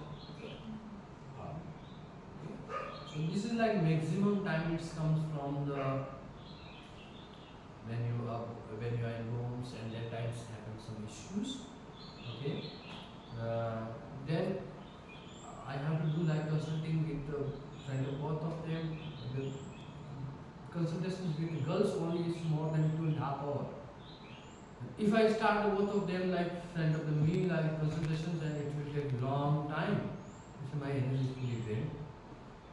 So this is like maximum time it comes from the when you are in rooms, and at times happen some issues. Okay. Then I have to do like consulting with the friend of both of them. The consultations with girls only is more than 2.5 hours. If I start both of them like friend of the me like consultations, then it will take long time. So my energy is fully drained.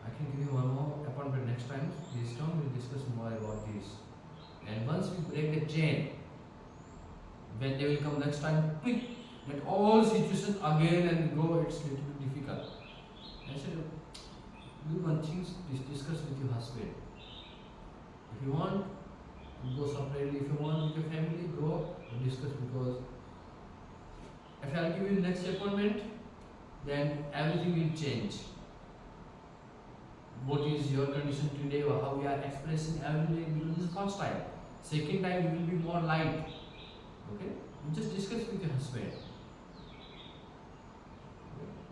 I can give you one more appointment next time. This time we'll discuss more about this. And once we break the chain, when they will come next time, quick, let all situations again and go, it's little bit difficult. I said, do one thing, discuss with your husband. If you want, go separately. If you want with your family, go and discuss, because if I'll give you next appointment, then everything will change. What is your condition today, or how you are expressing every day, this is first time. Second time you will be more light. Okay? You just discuss with your husband.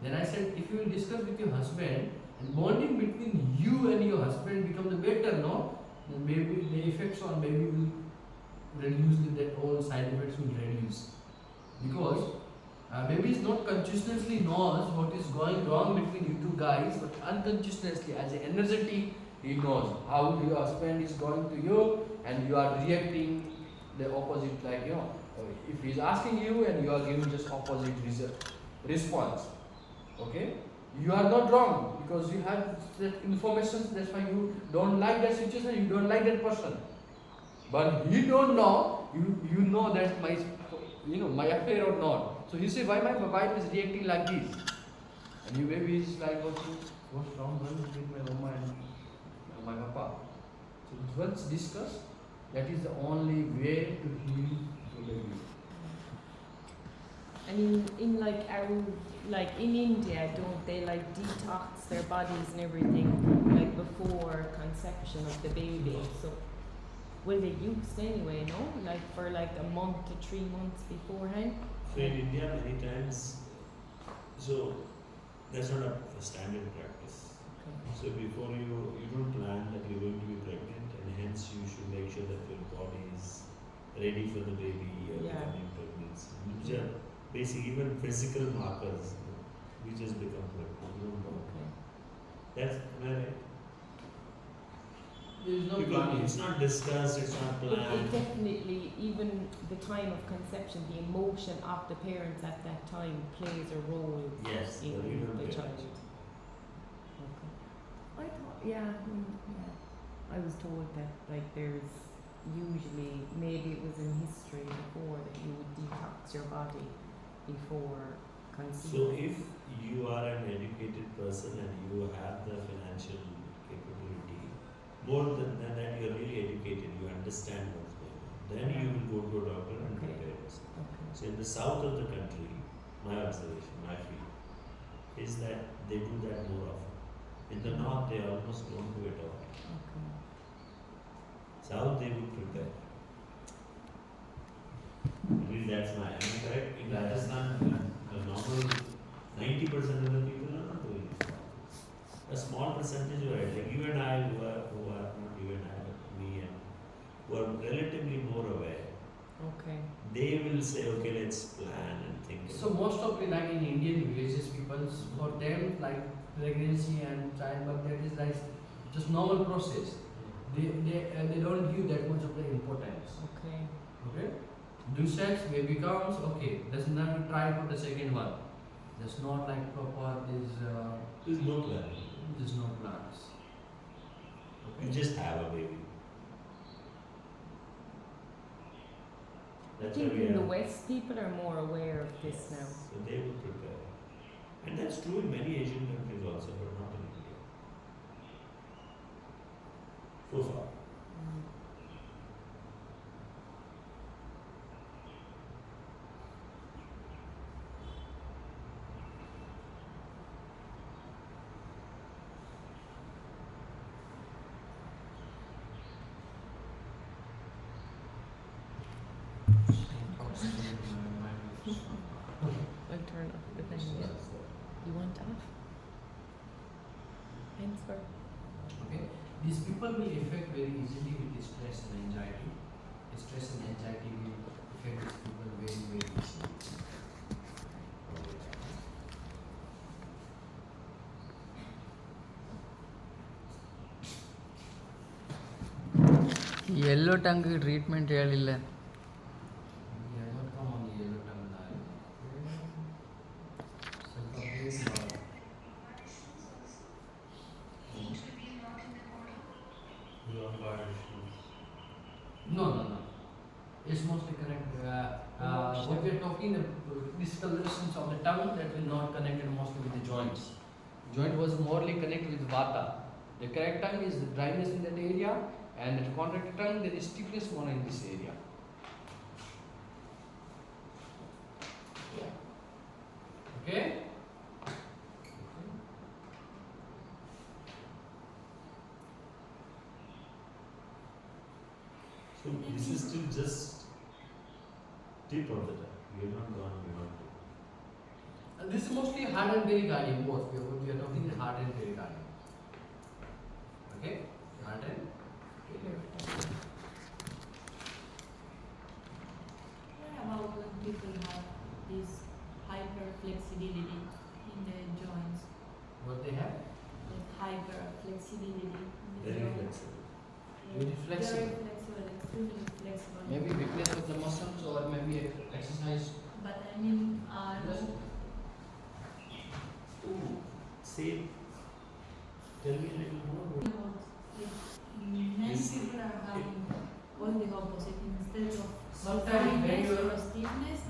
Then I said, if you will discuss with your husband, and bonding between you and your husband become the better, no? Then maybe the effects on baby will reduce, that all side effects will reduce. Because baby is not consciously knows what is going wrong between you two guys, but unconsciously, as an energetic, he knows how your husband is going to you, and you are reacting the opposite, like, you know, if he is asking you and you are giving just opposite response. Okay? You are not wrong, because you have that information, that's why you don't like that situation, you don't like that person. But he don't know, you know that my affair or not. So he say, why my wife is reacting like this? And you baby is like, what's wrong with my mama and my papa? So once discuss, that is the only way to heal the baby. And in like in India, don't they like detox their bodies and everything like before conception of the baby? So will they used anyway, no? Like for like a month to 3 months beforehand? So in India, many times, so that's not a standard practice. Okay. So before you don't plan that you're going to be pregnant, and hence you should make sure that your body is ready for the baby or Yeah. becoming pregnant. Which are basic, even physical markers, we just become pregnant. You don't know. Okay. That's, am I right? There is no Because planning. it's not discussed, it's not But it planned. definitely, even the time of conception, the emotion of the parents at that time plays a role Yes, the in reader the parents. child. Okay. I thought, yeah, I was told that like there's usually, maybe it was in history before, that you would detox your body before So conceiving. if you are an educated person and you have the financial capability, more than that you're really educated, you understand what's going on, then you will go to a doctor and Okay. prepare yourself. Okay. So in the south of the country, my observation, my feel, is that they do that more often. In the north, they almost don't do it all. Okay. South, they would prepare. At least that's am I correct? In Rajasthan, the normal 90% of the people are not doing it. A small percentage are right. Like you and I, who are not you and I, but me and who are relatively more aware, Okay. they will say, okay, let's plan and think. So most of the like in Indian villages, people, for them like pregnancy and childbirth, that is like just normal process. They don't give that much of the importance. Okay. Okay? Do sex, baby comes, okay. Let's not try for the second one. There's not like proper There's no plan. there's no plans. You just have a baby. I That's why think we in the have. West people are more aware of this Yes. now. So they would prepare. And that's that's true in many Asian countries also, but not in India. So far. I'll turn off the thing. Yeah. You want off? Answer. Okay, these people will affect very easily with the stress and anxiety. The stress and anxiety will affect these people very, very easily. Yellow tongue treatment ಹೇಳಿಲ್ಲ. We have not come on the yellow tongue line. Self-update You are bad issues. no, no, no. It's mostly correct. What we are talking, the discolorations of the tongue that will not connected mostly with the joints. Joint was morely connected with vata. The correct tongue is the dryness in that area, and the contracted tongue there is stiffness more in this area. Okay. So this is still just tip of the tongue. We have not gone beyond it. And this is mostly heart and pericardium both. We are talking the heart and pericardium. Okay, heart and pericardium. What about when people have this hyper flexibility in the joints? What they have? Like hyper flexibility in the Very joints. flexible. Very flexible. Very flexible, extremely flexible. Maybe weakness of the muscles or maybe exercise. But I mean, Say, tell me a little more. many people are having all the opposite. Instead of Sometimes when dryness you or are stiffness,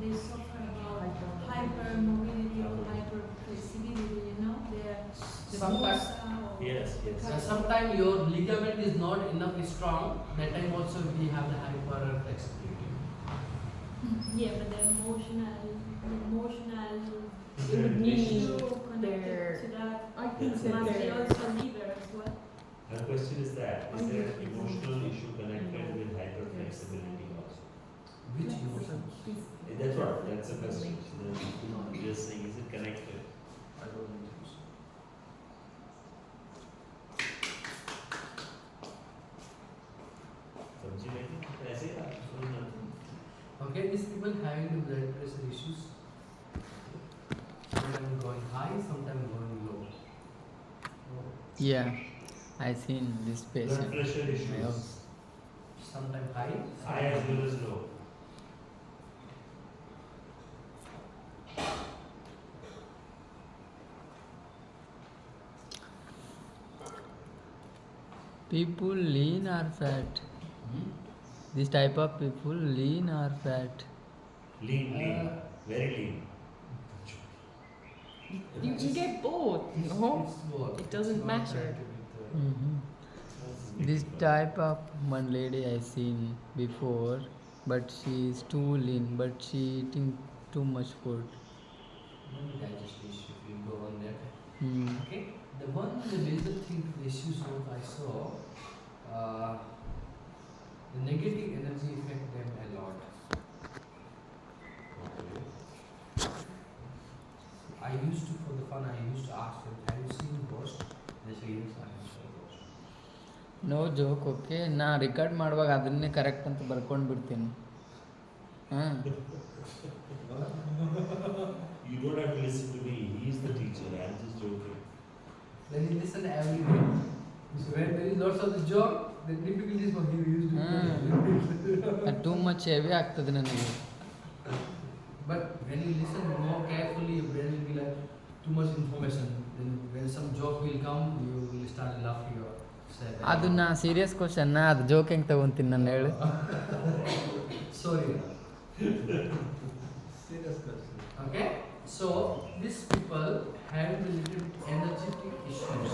they suffer about hypermobility or hyperflexibility, you know? They're the Sometimes- bursa or Yes, yes. and sometimes your ligament is not enough strong. That time also we have the hyper flexibility. Yeah, but the emotional It would need issue connected their- to that I think Yes, that must be they're also liver as well. Her question is that, is there an emotional issue connected with hyperflexibility also? Which emotion? That's what, that's the question. I'm just saying, is it connected? I don't think so. समझी नहीं? ऐसे ही आप समझ नहीं? Okay, these people having the blood pressure issues. Sometimes going high, sometimes going low. Yeah, I seen this Blood patient. pressure My issues, house. Sometimes high. high as well as low. People lean or fat? Hmm? This type of people lean or fat? Lean, very lean. You can get both, no? It's both. It doesn't It's not matter. connected with, Mm-hmm. This type of one lady I seen before, but she is too lean, but she eating too much food. maybe digestive issue. If you go on that. Hmm. Okay. The major thing to the issues what I saw, the negative energy affect them a lot. I used to, for the fun, I used to ask them, have you seen ghost? They say yes, I have seen ghost. No joke okay ನಾ record ಮಾಡುವಾಗ ಅದನ್ನೇ correct ಅಂತ ಬರ್ಕೊಂಡು ಬಿಡ್ತೀನಿ ಹಾಂ You don't have to listen to me, he is the teacher, I am just joking. Then he listen every day. So when there is lots of the joke, the difficulties for him used to ಅದು too much heavy ಆಗ್ತದೆ ನನಗೆ But when you listen more carefully, your brain will be like too much information. Then when some joke will come, you will start laughing or say that. ಅದು ನಾ serious ಕ್ವಶನ್ನ ಅದು joke ಹೆಂಗೆ ತಗೊಂತೀನಿ ನಾನು ಹೇಳು Sorry. Serious question. Okay? So these people have a little bit energetic issues.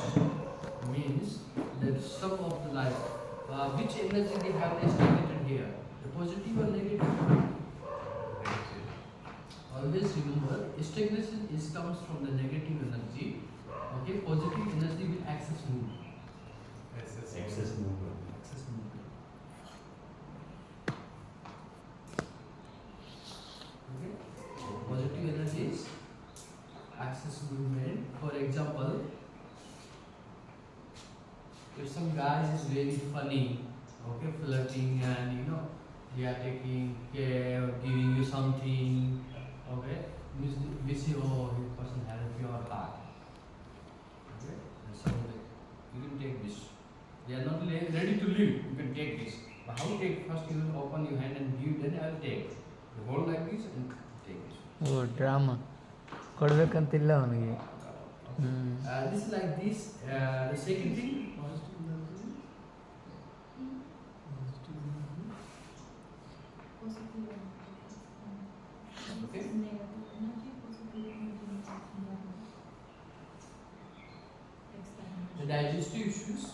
Means that some of the life, which energy they have estimated here, the positive or negative. Always remember, stagnation is comes from the negative energy. Okay, positive energy will access mood. Excess movement. Access mood. Okay, positive energies access movement. For example, if some guy is very funny, okay, flirting and they are taking care, giving you something, okay, we see, oh, this person has a pure heart. Okay, and so you can take this. They are not ready to leave. You can take this. But how to take? First you will open your hand and give. Then I will take. You hold like this and take this. ಓ drama ಕೊಡ್ಬೇಕಂತಿಲ್ಲ ಅವನಿಗೆ. This is like this. The second thing. Positive energy. Positive energy. Positive energy. Okay. This is negative energy, positive energy is external. The digestive issues.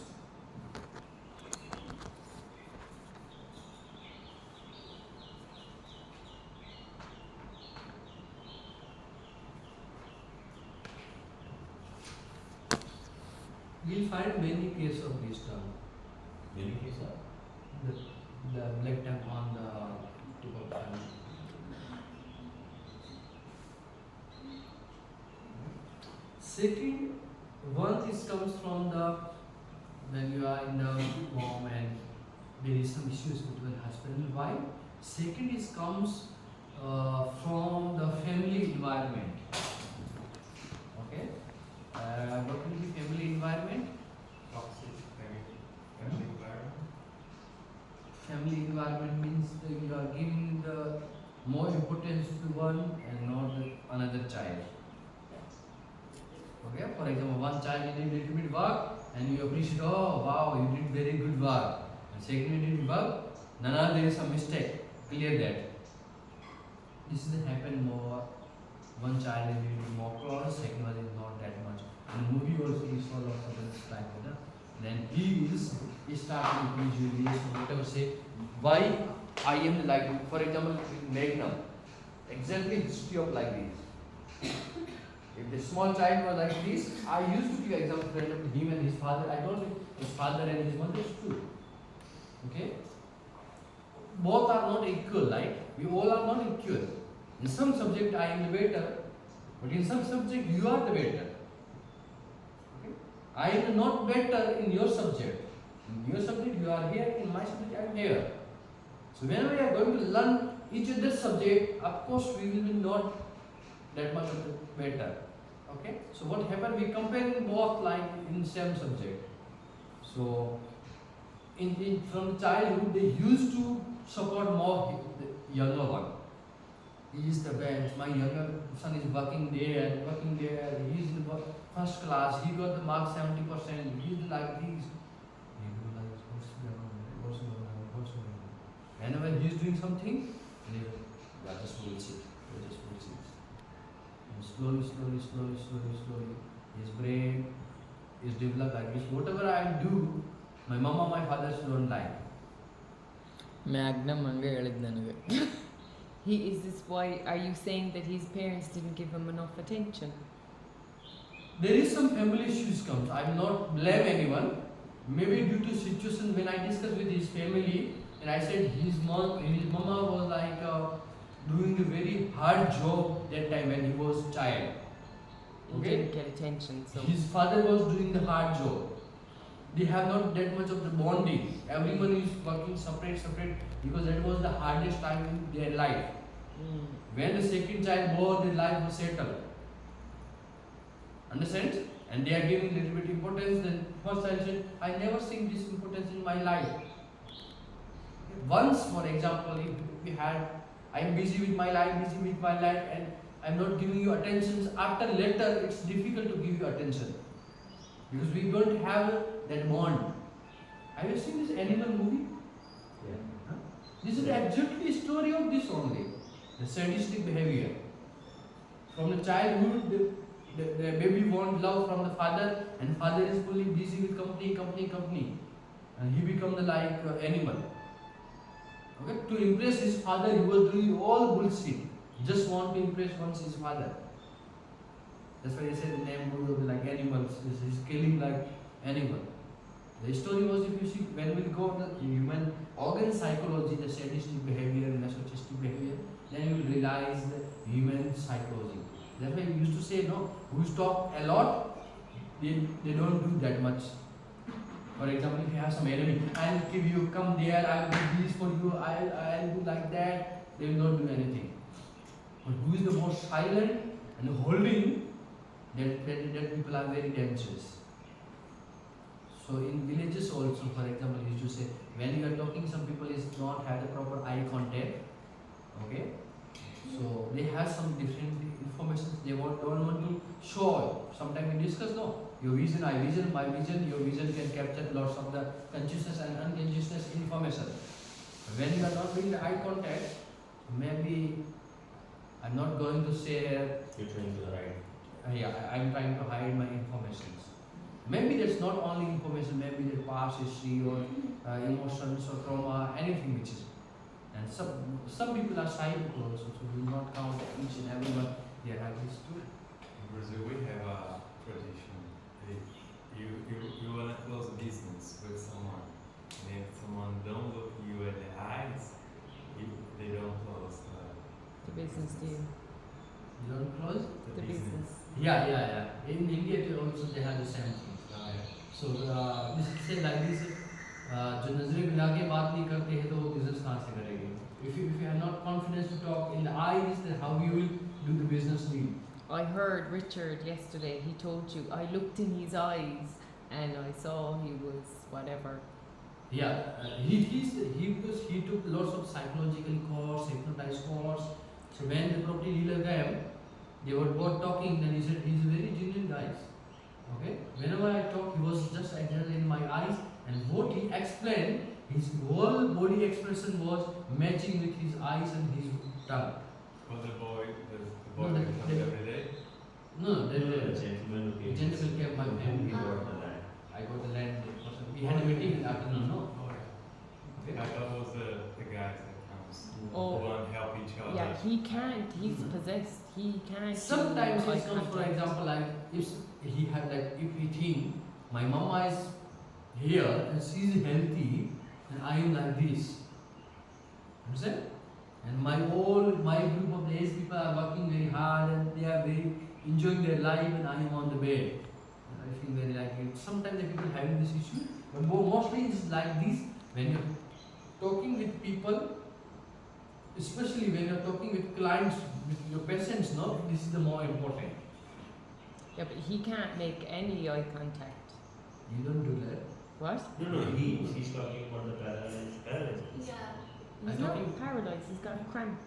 We'll find many cases of this term. Many cases. The black tongue on the tip of the tongue. Second one is comes from the when you are in the home and there is some issues between husband and wife. Second is comes from the family environment. Okay, what will be family environment? Toxic family environment. Family environment means that you are giving the more importance to one and not the another child. Okay, for example, one child did a little bit work and you appreciate, oh wow, you did very good work. And second you did work, Nana, there is some mistake, clear that. This is happen more. One child is doing more cross, second one is not that much. And the movie also is full of certain like that. Then he starting usually whatever say why I am like, for example, Meghna, exactly history of like this. If the small child was like this, I used to give example of him and his father. I told him his father and his mother is true. Okay, both are not equal, right? We all are not equal. In some subject I am the better, but in some subject you are the better. Okay? I am not better in your subject. In your subject you are here, in my subject I am here. So whenever we are going to learn each other's subject, of course we will be not that much of the better. Okay? So what happened? We comparing both like in same subject. So from the childhood they used to support more the younger one. He is the best. My younger son is working there. He is in the first class. He got the mark 70%. He is like this. He do like what's going on? Whenever he is doing something, just bullshit. And slowly, his brain is developed like this. Whatever I do, my mama, my father don't like. Magnum ಹಂಗೆ ಹೇಳಿದ್ದು ನನಗೆ. Is this why, are you saying that his parents didn't give him enough attention? There is some family issues comes. I will not blame anyone. Maybe due to situation when I discussed with his family and I said his mama was like doing a very hard job that time when he was child. He Okay? didn't get attention, so His father was doing the hard job. They have not that much of the bonding. Everyone is working separate because that was the hardest time in their life. When the second child born, their life was settled. Understand? And they are giving little bit importance. Then first child said, I never seen this importance in my life. Once, for example, if we had, I am busy with my life, and I am not giving you attention. After later, it's difficult to give you attention because we don't have that bond. Have you seen this animal movie? Yeah. Huh? This is exactly story of this only. The sadistic behavior. From the childhood, the baby wants love from the father, and father is fully busy with company, and he becomes the like animal. Okay, to impress his father, he was doing all bullshit. Just want to impress once his father. That's why they say the name will be like animals. He's killing like animal. The story was, if you see, when we go to the human organ psychology, the sadistic behavior and masochistic behavior, then you will realize the human psychology. That's why we used to say, no, who talk a lot, they don't do that much. For example, if you have some enemy, I'll give you, come there, I'll do this for you, I'll do like that, they will not do anything. But who is the most silent and holding, that people are very dangerous. So in villages also, for example, you used to say, when you are talking, some people is not have the proper eye contact. Okay? So they have some different information they don't want to show. Sometimes we discuss, no, your vision, my vision, your vision can capture lots of the consciousness and unconsciousness information. When you are not doing the eye contact, maybe I'm not going to share. You're trying to hide. I'm trying to hide my information. Maybe that's not only information, maybe the past history or emotions or trauma, anything which is. And some people are shy people also, so we will not count each and everyone. They have this too. In Brazil, we have a tradition. You want to close a business with someone, and if someone don't look you in the eyes, they don't close The business deal. You don't close? The business. Yeah. In India too also they have the same thing. So this say like this, जो नजरें मिला के बात नहीं करते हैं तो वो बिजनेस कहाँ से करेंगे? If you have not confidence to talk in the eyes, then how you will do the business deal? I heard Richard yesterday, he told you, I looked in his eyes and I saw he was whatever. Yeah, he took lots of psychological course, hypnotized course. So when the property dealer came, they were both talking. Then he said he's a very genuine guy. Okay. Whenever I talk, he was just exactly in my eyes, and what he explained, his whole body expression was matching with his eyes and his tongue. But the boy No, comes every day. No, The gentleman who came. gentleman came my family. He got the land. I got the land. We had a meeting in the afternoon. No. I thought it was the guys that comes Oh. who want to help each other. Yeah, he can't, he's possessed, he can't. Sometimes do eye it comes, for contact. example, like if he had like if he think my mama is here and she's healthy and I am like this. Understand? And my group of age people are working very hard and they are very enjoying their life and I am on the bed. And I feel very like it. Sometimes the people having this issue, but mostly it's like this when you're talking with people, especially when you're talking with clients, with your patients, no, this is the more important. Yeah, but he can't make any eye contact. You don't do that. What? No, he's talking about the paralysis. Yeah. I He's don't not think- paralyzed, he's got cramps.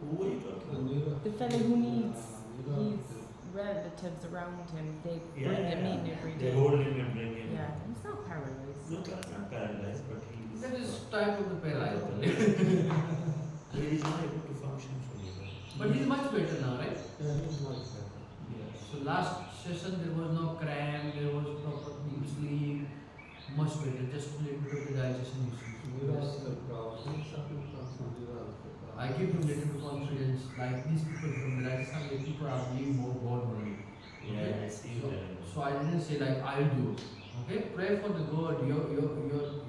Who are you talking about? The fellow who needs his relatives around him, they bring him in every They day. hold him and bring him. Yeah, he's not paralyzed. No, not paralyzed, but he is. That is type of the paralyzed. So he is not able to function fully. But he's much better now, right? Yeah, it's much better. Yeah. So last session there was no cramp, there was proper deep sleep, much better, just a little bit of the digestion issues. Neurological problems. Some people come from neurological problems. I give him little bit confidence, like these people from the Rajasthan, where people are being more God only. Yeah, I see So, that. so I didn't say like I'll do. Okay, pray for the God. Your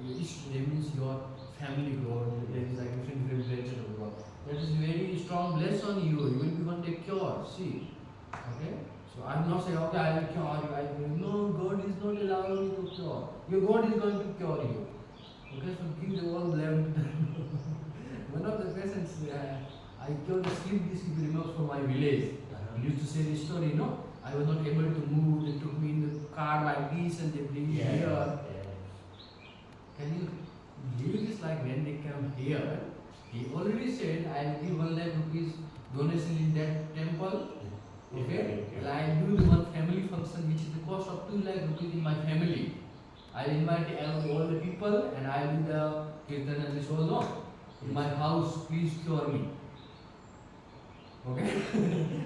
each means your family God. There is like different branches of God. That is very strong bless on you. You will be one day cured. See, okay. So I'm not saying okay I will cure you. I will no. God is not allowing you to cure. Your God is going to cure you. Okay, so give the whole blame to them. One of the patients, I cured the sleep disease removed from my village. He used to say this story, no? I was not able to move, they took me in the car like this and they bring me here. Can you believe this? Like when they come here, he already said, I'll give 1 lakh rupees donation in that temple. Okay? And I'll do the one family function which is the cost of 2 lakh rupees in my family. I'll invite all the people and I'll do the kirtan and this all, no? In my house, please cure me. Okay,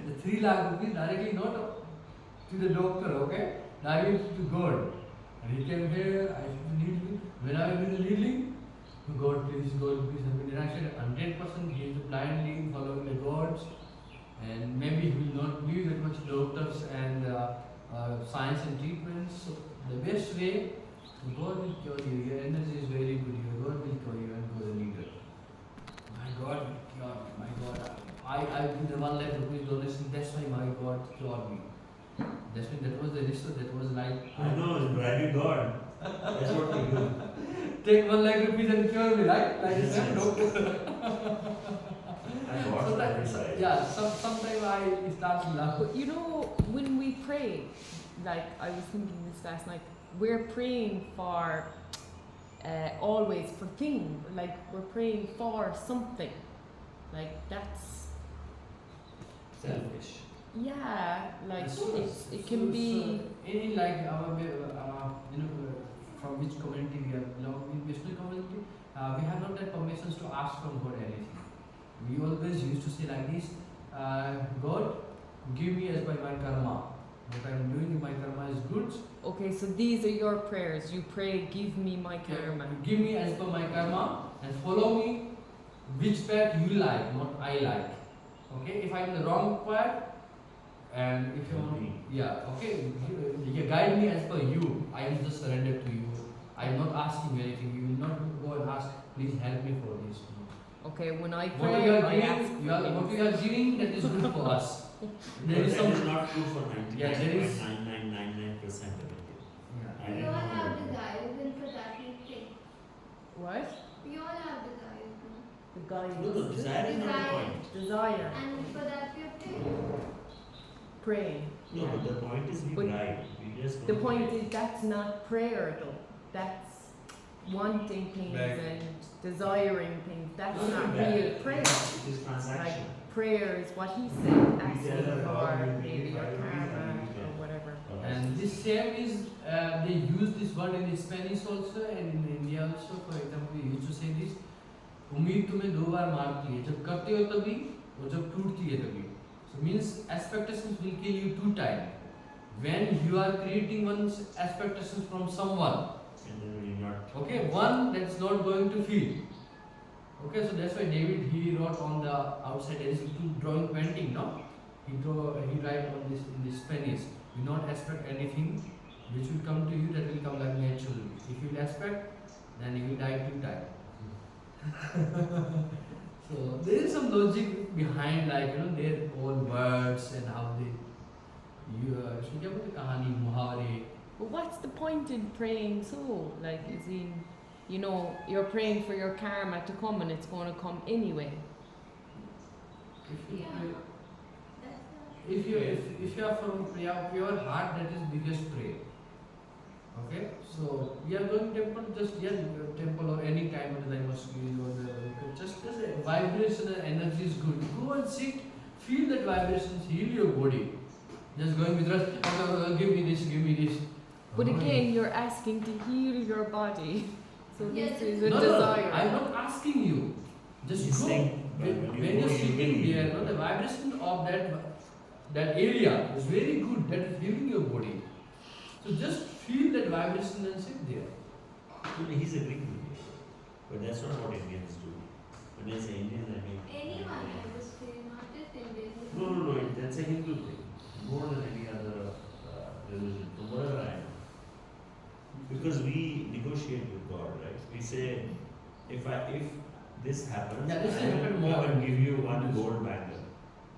the 3 lakh rupees directly not to the doctor. Okay, directly to God. And he came here. I should need. When I will do the needling, God please, God please help me. Then I said 100% he is blindly following the gods, and maybe he will not give that much doctors and science and treatments. So the best way, God will cure you. Your energy is very good. Your God will cure you and go the leader. My God will cure me. My God, I did the 1 lakh rupees donation. That's why my God cured me. That was the result. That was like I know, it's bribing God. That's what we do. take 1 lakh rupees and cure me, right? Like Yes, that, yes. doctor. I got Sometimes, bribing. yeah, sometimes I start to laugh. But you know, when we pray, like I was thinking this last night, we're praying for always for things, like we're praying for something. Like that's, Selfish. yeah, like So- it can be. Any like our from which community we are belong, in Vishnu community, we have not that permissions to ask from God anything. We always used to say like this, God, give me as by my karma. What I am doing in my karma is good. Okay, so these are your prayers. You pray, give me my karma. Give me as per my karma and follow me which path you like, not I like. Okay, if I am the wrong path, and if you want, yeah, okay, guide me as per you. I am just surrendered to you. I am not asking you anything. You will not go and ask, please help me for this. Okay, when I What pray, you are I ask giving, for what things. you are giving, that is good for us. There But is that some. is not true for Yeah, there is- 99.9999% of it. Yeah. I We didn't all know have that. desires, and for that we pray. What? We all have desires, no? The guy No, no, desire is not the point. desire. And for that we are praying. Praying. No, Yeah. but the point is we But bribe. We just The don't point pray. is that's not prayer though. That's wanting things Beg. and desiring things. That's No, not bad. real prayer. It is transaction. Prayer is what he said, asking tell her how for you maybe need your priorities karma and we or can. whatever. And this same is, they use this word in Spanish also and in India also. For example, we used to say this, उम्मीद तुम्हें 2 बार मारती है, जब करते हो तभी और जब टूटती है तभी. So means expectations will kill you 2 times. When you are creating one's expectations from someone, And then we not. okay, one that's not going to feel. Okay, so that's why David he wrote on the outside there is a drawing painting, no? He write on this in this Spanish. You not expect anything which will come to you, that will come like naturally. If you will expect, then you will die 2 times. So there is some logic behind, like their own words and how they so क्या बोलते कहानी मुहावरे. But what's the point in praying so? Like, is in, you're praying for your karma to come and it's going to come anyway. If you Yeah. pray, That's if you are from pure heart, that is biggest prayer. Okay, so we are going temple, just temple or any kind of the mosque or just the vibration and energy is good. Go and sit, feel that vibrations, heal your body. Just going with rest, give me this, give me this. But again, you're asking to heal your body. So Yes, this is a No, desire. I'm not asking you. Just He's go. saying, When, when you when go, you're you sitting will there, heal. the vibration of that area is very good. That is healing your body. So just feel that vibration and sit there. He's agreeing with me. But that's not what Indians do. When I say Indians, I mean. anyone, I would say, not just Indians. No. That's a Hindu thing. More than any other religion, from whatever I know. Because we negotiate with God, right? We say, if this happens, Yeah, this I happened will more come and in give you one Hindus. gold bangle.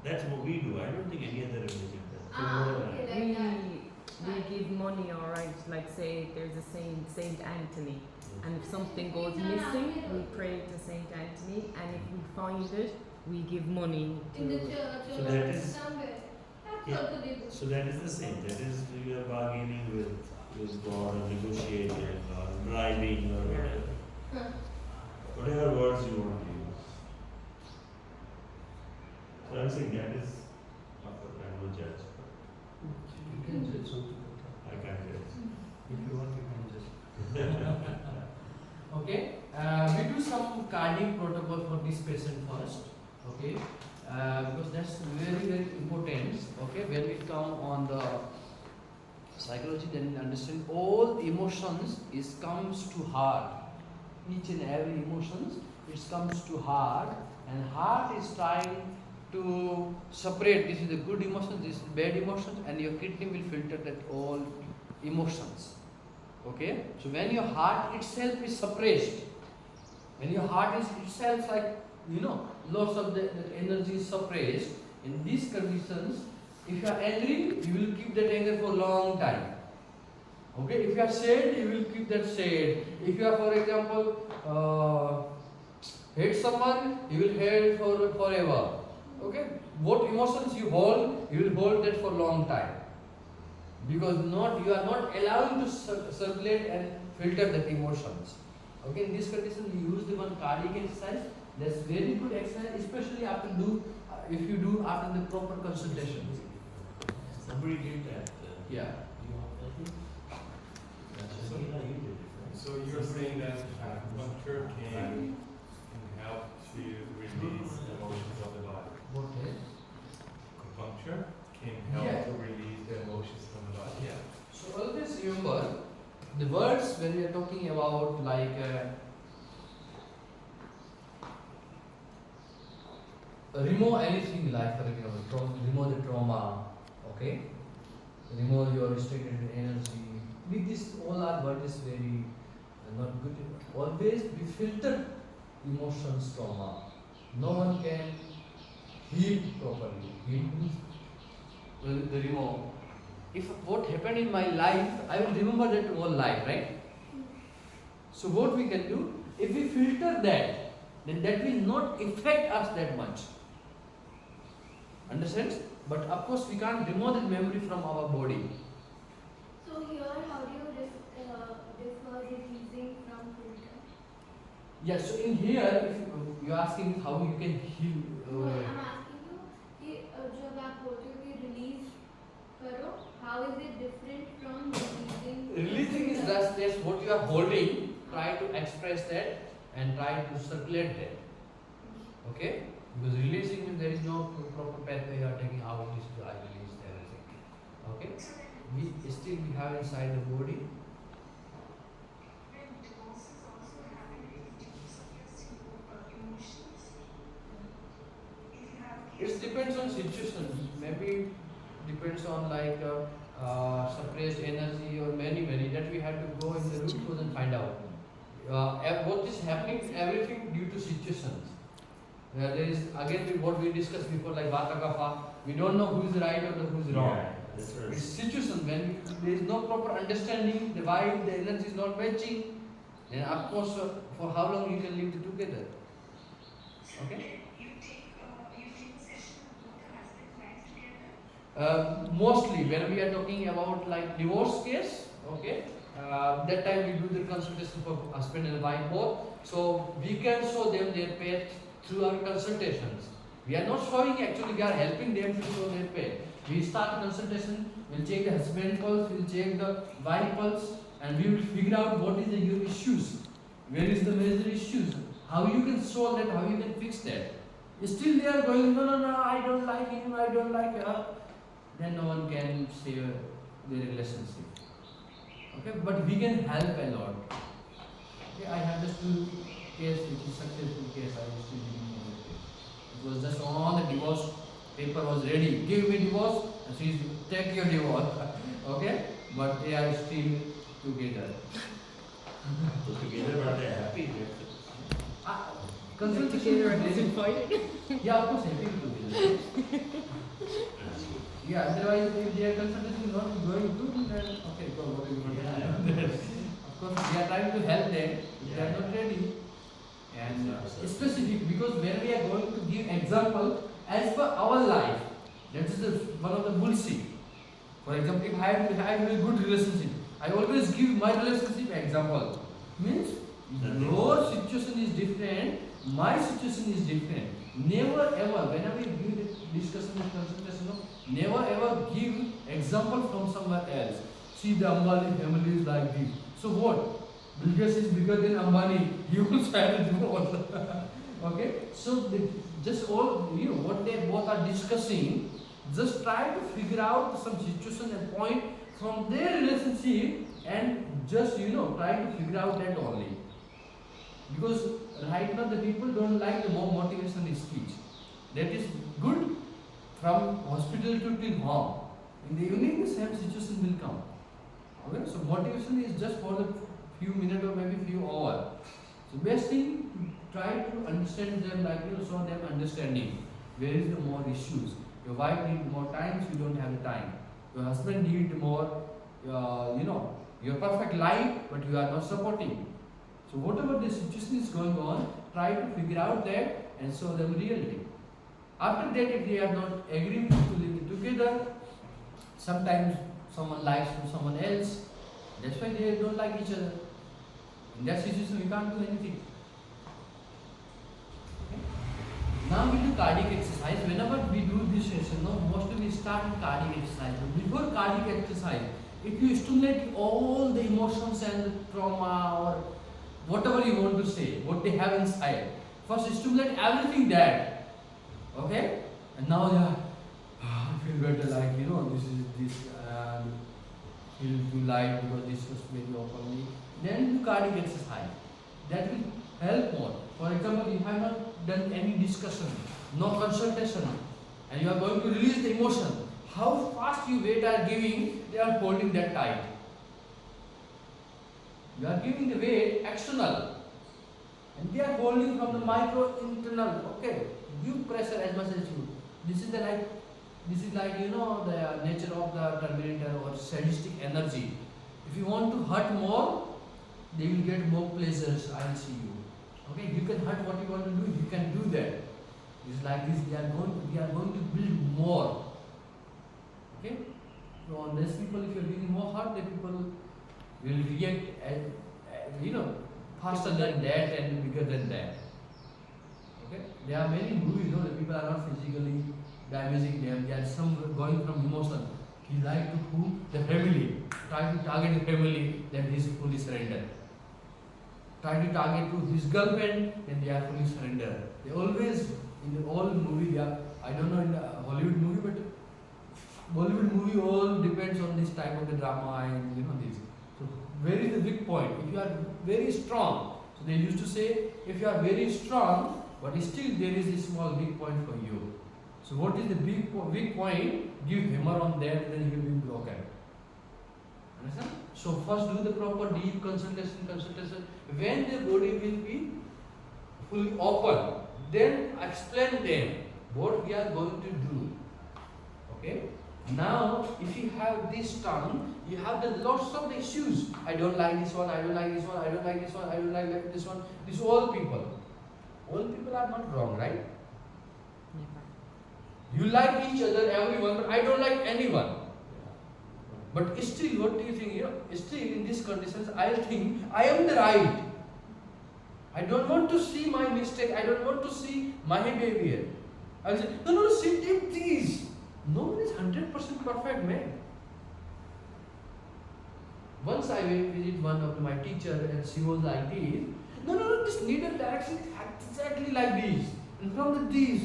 That's what we do. I don't think any other religion does. From Ah, whatever I okay, know. like that. We give money, alright, like say there's a Saint Anthony, and if something goes missing, we pray to Saint Anthony, and if we find it, we give money In the to. church So or that is- somewhere. That's Yeah. also they do. So that is the same. That is you are bargaining with God or negotiating or bribing or whatever. Huh. Whatever words you want to use. So I'm saying that is, of course, I'm no judge. You can judge something. I can't judge. If you want, you can judge. Okay, we do some cardiac protocol for this patient first. Okay, because that's very important. Okay, when we come on the psychology, then we understand all emotions is comes to heart. Each and every emotions it comes to heart, and heart is trying to separate. This is the good emotions, this is bad emotions, and your kidney will filter that all emotions. Okay, so when your heart itself is suppressed, when your heart is itself like lots of the energy is suppressed, in these conditions, if you are angry, you will keep that anger for a long time. Okay, if you are sad, you will keep that sad. If you are, for example, hate someone, you will hate for forever. Okay, what emotions you will hold that for a long time. Because you are not allowing to circulate and filter that emotions. Okay, in this condition, we use the one cardiac exercise. That's very good exercise, especially if you do after the proper consultation. Somebody did that. Yeah. I think. Shakila, you did it, right? So you're saying that acupuncture can help to release the emotions of the body. What is? Acupuncture can help Yeah. to release the emotions from the body. Yeah. So always remember the words when we are talking about remove anything like, for example, remove the trauma, okay? Remove your restricted energy. With this, all our word is very not good. Always we filter emotions, trauma. No one can heal properly. Heal means the remove. If what happened in my life, I will remember that whole life, right? So what we can do, if we filter that, then that will not affect us that much. Understands? But of course we can't remove that memory from our body. So here, how do you differ releasing from filter? Yeah, so in here, if you're asking how you can heal. No, I'm asking you कि जब आप बोलते हो कि release करो, how is it different from releasing? Releasing is that's what you are holding. Try to express that and try to circulate that. Okay? Because releasing means there is no proper pathway you are taking out. This I release everything. Okay? We have inside the body. It depends on situation. Maybe depends on suppressed energy or many that we have to go in the root cause and find out. What is happening? Everything due to situations. There is again what we discussed before, like Vata Kapha. We don't know who is right or who is wrong. Yeah, that's right. It's situation when there is no proper understanding, why the energy is not matching. Then of course, for how long you can live together? Okay. Mostly when we are talking about like divorce case, okay, that time we do the consultation for husband and wife both. So we can show them their path through our consultations. We are not showing, actually we are helping them to show their path. We start consultation, we'll check the husband pulse, we'll check the wife pulse, and we will figure out what is your issues, where is the major issues, how you can solve that, how you can fix that. Still they are going, no, I don't like him, I don't like her. Then no one can save their relationship. Okay, but we can help a lot. Okay, I have just two cases which is successful case. I was still giving me the case. It was just on the divorce paper was ready. Give me divorce, and she take your divorce. Okay, but they are still together. So together, but they're happy. Consultation Together and is invited. yeah, of course, happy together. Yeah, otherwise if their consultation is not going good, then okay, go what you want to do. Of course, we are trying to help them if they are not ready. And specific, because when we are going to give example as per our life, that is one of the bullshit. For example, if I have a good relationship, I always give my relationship example. Means your situation is different, my situation is different. Never ever, whenever we give the discussion and consultation, never ever give example from somewhere else. See, the Ambani family is like this. So what? Bill Gates is bigger than Ambani. He also had a divorce. Okay? So just all, what they both are discussing, just try to figure out some situation and point from their relationship and just, try to figure out that only. Because right now the people don't like the more motivational speech. That is good from hospital to till home. In the evening, the same situation will come. Okay, so motivation is just for the few minutes or maybe few hours. So best thing, try to understand them, like show them understanding. Where is the more issues? Your wife needs more time, so you don't have the time. Your husband needs more, your perfect life, but you are not supporting. So whatever the situation is going on, try to figure out that and show them reality. After that, if they are not agreeing to live together, sometimes someone likes someone else. That's why they don't like each other. In that situation, we can't do anything. Okay? Now we do cardiac exercise. Whenever we do this session, mostly we start with cardiac exercise. But before cardiac exercise, if you stimulate all the emotions and the trauma or whatever you want to say, what they have inside, first stimulate everything that. Okay? And now I feel better, like, this is this, feel too light because this was very openly. Then do cardiac exercise. That will help more. For example, you have not done any discussion, no consultation, and you are going to release the emotion. How fast you weight are giving, they are holding that tight. You are giving the weight external, and they are holding from the micro internal. Okay, give pressure as much as you. This is like the nature of the Terminator or sadistic energy. If you want to hurt more, they will get more pleasures. I will see you. Okay, you can hurt what you want to do. You can do that. It's like this. We are going to build more. Okay. So on these people, if you are giving more hurt, the people will react, faster than that and bigger than that. Okay. There are many movies. The people are not physically damaging them. They are some going from emotion. He like to who? The family. Try to target the family, then he is fully surrender. Try to target to his girlfriend, then they are fully surrender. They always, in the all movie, they are, I don't know in the Hollywood movie, but Bollywood movie all depends on this type of the drama and this. So where is the weak point? If you are very strong, so they used to say, if you are very strong, but still there is a small weak point for you. So what is the weak point? Give hammer on that, then he will be broken. Understand? So first do the proper deep consultation. When the body will be fully open, then explain them what we are going to do. Okay? Now, if you have this tongue, you have the lots of issues. I don't like this one, I don't like this one, I don't like this one, I don't like this one. This all people. All people are not wrong, right? You like each other, everyone, but I don't like anyone. But still, what do you think? Still in these conditions, I think I am the right. I don't want to see my mistake. I don't want to see my behavior. I will say, no, sit in this. No one is 100% perfect, man. Once I went to visit one of my teacher and she was like this. No, this needle direction is exactly like this. And from this.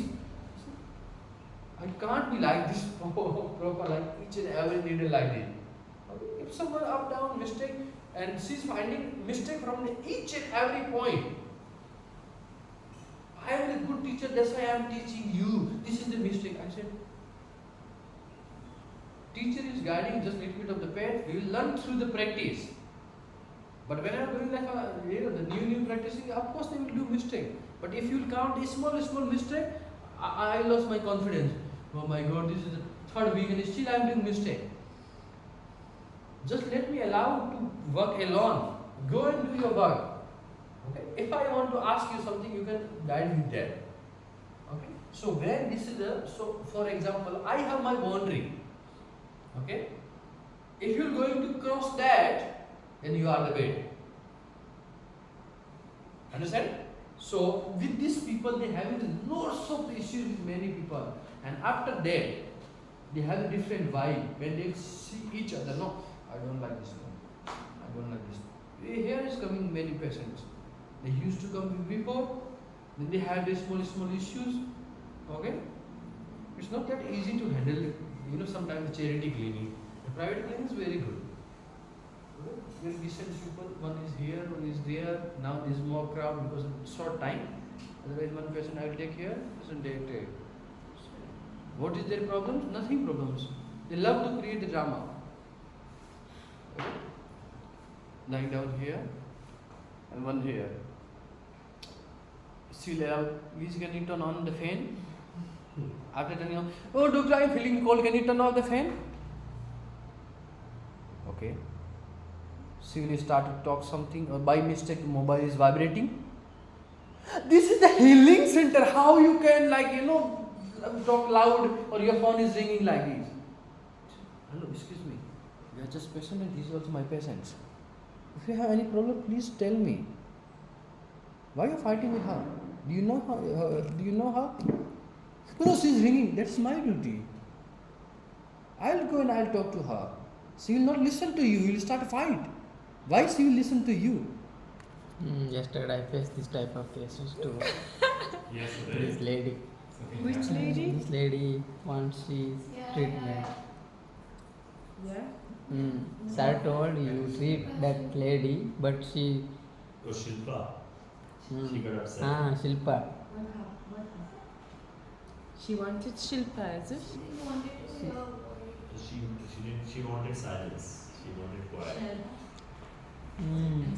I can't be like this proper, like each and every needle like this. Okay? If someone up, down, mistake, and she's finding mistake from each and every point. I am a good teacher, that's why I am teaching you. This is the mistake. I said, teacher is guiding just a little bit of the path. We will learn through the practice. But when I am doing like the new practicing, of course they will do mistake. But if you will count a small mistake, I lost my confidence. Oh my God, this is the third week and still I am doing mistake. Just let me allow to work alone. Go and do your work. Okay? If I want to ask you something, you can guide me there. Okay? So when this is for example, I have my boundary. Okay? If you are going to cross that, then you are the bait. Understand? So with these people, they have lots of issues with many people, and after that, they have a different vibe when they see each other. No, I don't like this one. I don't like this. Here is coming many patients. They used to come before, then they had these small issues. Okay? It's not that easy to handle. You know, sometimes charity cleaning. The private cleaning is very good. Okay? Very decent people. One is here, one is there. Now there is more crowd because of short time. Otherwise, one person I will take here, person take. What is their problem? Nothing problems. They love to create the drama. Okay? Lying down here and one here. Still, please can you turn on the fan? After turning on, oh doctor, I'm feeling cold. Can you turn off the fan? Okay. She will start to talk something, or by mistake the mobile is vibrating. This is the healing center. How you can talk loud or your phone is ringing like this? Hello, excuse me. You are just patient and these are also my patients. If you have any problem, please tell me. Why are you fighting with her? Do you know her? No, she is ringing. That's my duty. I'll go and I'll talk to her. She will not listen to you. You will start a fight. Why she will listen to you? Yesterday I faced this type of cases too. Yesterday. This lady. Something Which happened. lady? This lady wants she treatment. Yeah. Sir told you treat that lady, but she. Oh, Shilpa. She got upset. Shilpa. She wanted Shilpa, is it? She wanted to hear voice. She wanted silence. She wanted quiet.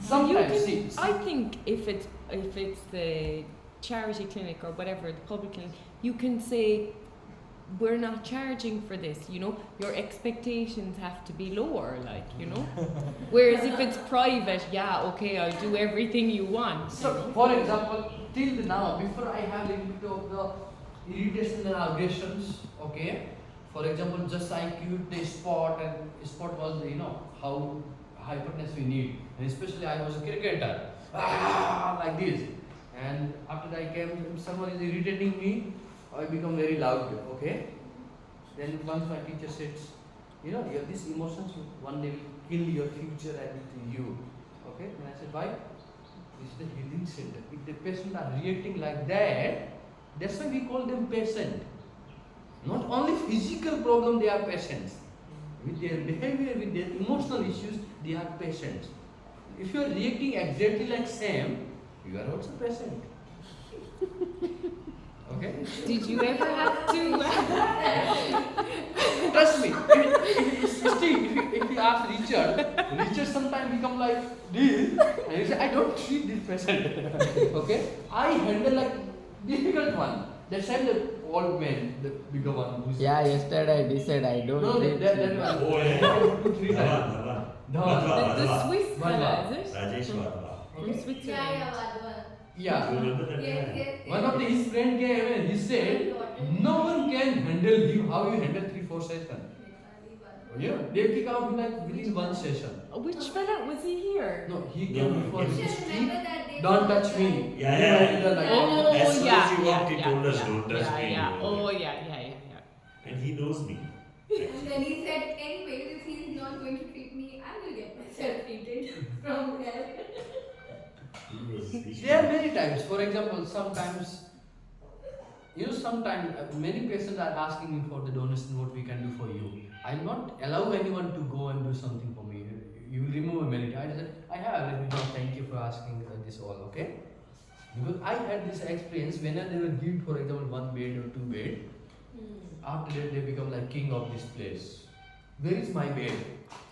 Sometimes, You can, I think if it's the charity clinic or whatever, the public clinic, you can say we're not charging for this. You know, your expectations have to be lower, like, you know. Whereas if it's private, yeah, okay, I'll do everything you want. So, for example, till now, before I have little bit of the irritation and aggressions, okay. For example, just I cute the sport, and sport was how hyperness we need, and especially I was a cricketer, like this. And after I came, someone is irritating me, I become very loud. Okay. Then once my teacher said, these emotions one day will kill your future and with you. Okay. And I said, why? This is the healing center. If the patient are reacting like that, that's why we call them patient. Not only physical problem, they are patients. With their behavior, with their emotional issues, they are patients. If you are reacting exactly like Sam, you are also patient. Okay? Did you ever have to? Trust me. If you ask Richard sometimes become like this, and he say, I don't treat this patient. Okay? I handle like difficult one. That's why the old man, the bigger one. Who's Yesterday I decided I don't no, treat that you. one. Oh, yeah. Two, three times. Dhawan. The Swiss fella, is it? Rajesh Wadhwa. From Switzerland. Vadva. Yeah. You remember that Yes, guy? yes. One of his friend came and he said, no one can handle you how you handle 3-4 sessions. They kick out him like within one session. Which fella was he here? No, he No, came no, before he- his Just street. remember that day. Don't touch me. Yeah, He yeah. handled like Oh, As soon yeah, as he walked, he yeah, told us, yeah, "Don't touch yeah, me." Yeah. Oh, yeah. And he knows me. And then he said, anyway, if he's not going to treat me, I will get myself treated from there. There are many times. For example, sometimes many patients are asking me for the donation, what we can do for you. I not allow anyone to go and do something for me. You will remove a many. I said, I have everything. Thank you for asking this all. Okay. Because I had this experience when they were giving, for example, 1 bed or 2 bed. After that, they become like king of this place. Where is my bed?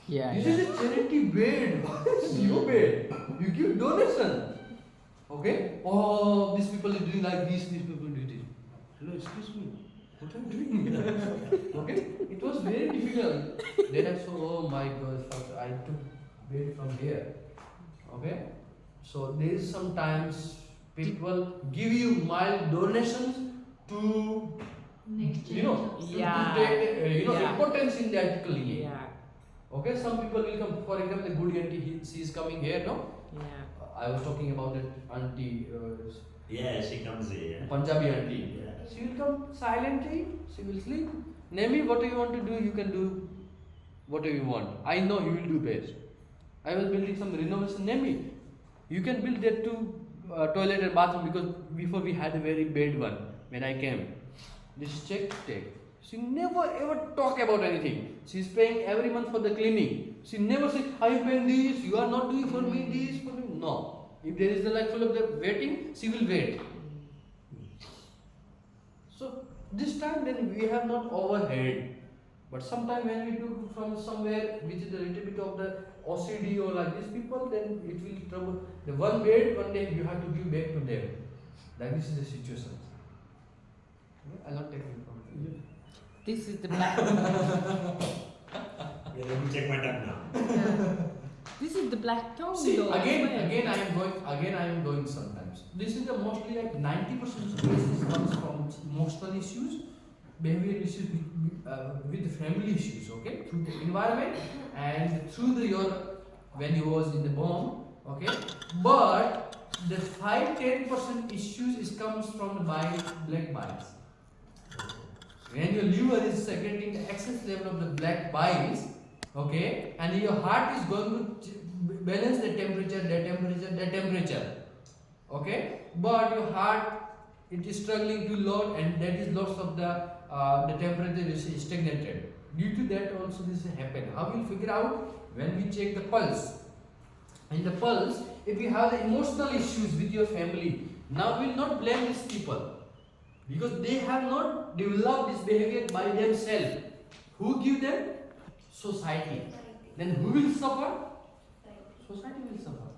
This is a charity bed. What is your bed? You give donation. Okay? Oh, these people are doing like this, these people do this. Hello, excuse me. What are you doing? Okay? It was very difficult. Then I saw, oh my God, I took bed from here. Okay? So there is sometimes people give you mild donations to Next Yeah. to take, Yeah. importance in that clinic. Yeah. Okay, some people will come. For example, the good auntie, she is coming here, no? Yeah. I was talking about that auntie, Yeah, she comes here. Punjabi auntie. Yeah. She will come silently. She will sleep. Name me what you want to do. You can do whatever you want. I know you will do best. I was building some renovation. Name me. You can build that too, toilet and bathroom, because before we had a very bad one when I came. This check to take. She never ever talk about anything. She's paying every month for the cleaning. She never say, "Are you paying this? You are not doing for me this for me." No. If there is the like full of the waiting, she will wait. So this time then we have not overheard. But sometime when we do from somewhere which is a little bit of the OCD or like these people, then it will trouble. The one bed, one day you have to give back to them. Like this is the situation. I'll not take it from you. This is the black. Yeah, let me check my tongue now. Yeah. This is the black tongue. See, though, as well. again I am going sometimes. This is the mostly like 90% of cases comes from emotional issues, behavioral issues with family issues, okay, through the environment and through the your when you was in the bomb, okay. But the 5-10% issues is comes from the black biles. When your liver is secreting the excess level of the black biles, okay, and your heart is going to balance the temperature, okay, but your heart it is struggling to load, and that is loss of the temperature is stagnated. Due to that also this happen. How we will figure out? When we check the pulse. In the pulse, if you have the emotional issues with your family, now we will not blame these people because they have not developed this behavior by themselves. Who give them? Society. Then who will suffer? Society will suffer.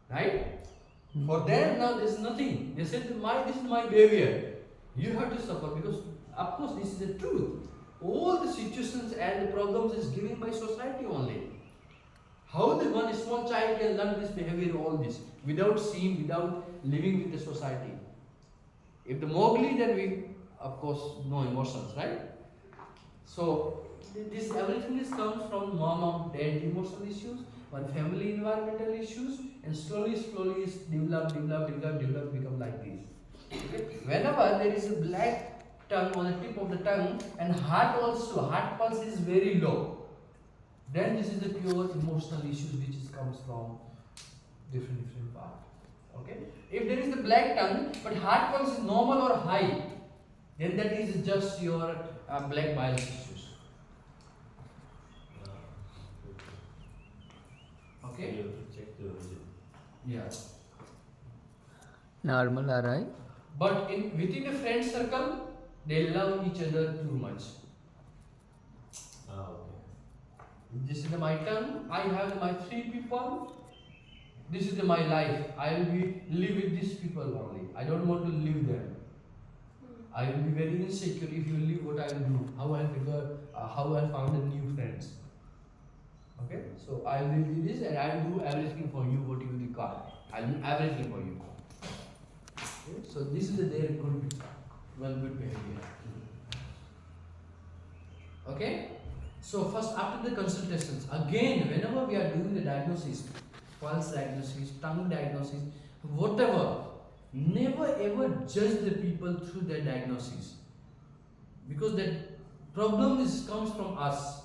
Right? For them now there is nothing. They said this is my behavior. You have to suffer because of course this is the truth. All the situations and the problems is given by society only. How the one small child can learn this behavior, all this, without seeing, without living with the society. If the Mowgli, then we, of course, no emotions, right? So, this everything is comes from mom or dad emotional issues, one family environmental issues, and slowly is develop, become like this. Okay? Whenever there is a black tongue on the tip of the tongue, and heart pulse is very low, then this is the pure emotional issues which comes from different part. Okay? If there is the black tongue, but heart pulse is normal or high, then that is just your black bile issues. Okay? You have to check the origin. Yeah. Normal or high? But within a friend circle, they love each other too much. Okay. This is my tongue. I have my 3 people. This is my life. I will live with these people only. I don't want to leave them. I will be very insecure if you leave. What I will do? How I figure? How I found a new friends? Okay. So I will do this and I will do everything for you. What you require. I will do everything for you. Okay? So this is their good behavior. Okay. So first after the consultations, again whenever we are doing the diagnosis, pulse diagnosis, tongue diagnosis, whatever, never ever judge the people through their diagnosis. Because the problem comes from us,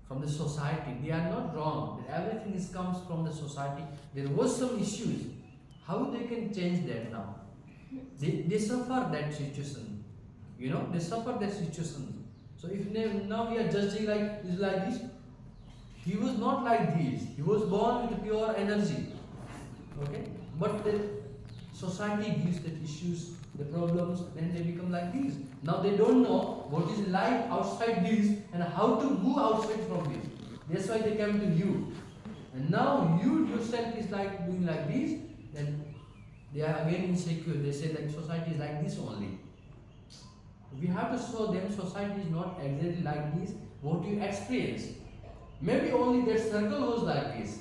from the society. They are not wrong. Everything comes from the society. There was some issues. How they can change that now? They suffer that situation. You know, they suffer that situation. So if now we are judging like this, he was not like this. He was born with pure energy. Okay? But the society gives the issues, the problems, then they become like this. Now they don't know what is life outside this and how to move outside from this. That's why they come to you. And now you yourself is like doing like this, then they are again insecure. They say that society is like this only. We have to show them society is not exactly like this, what you experience. Maybe only that circle was like this,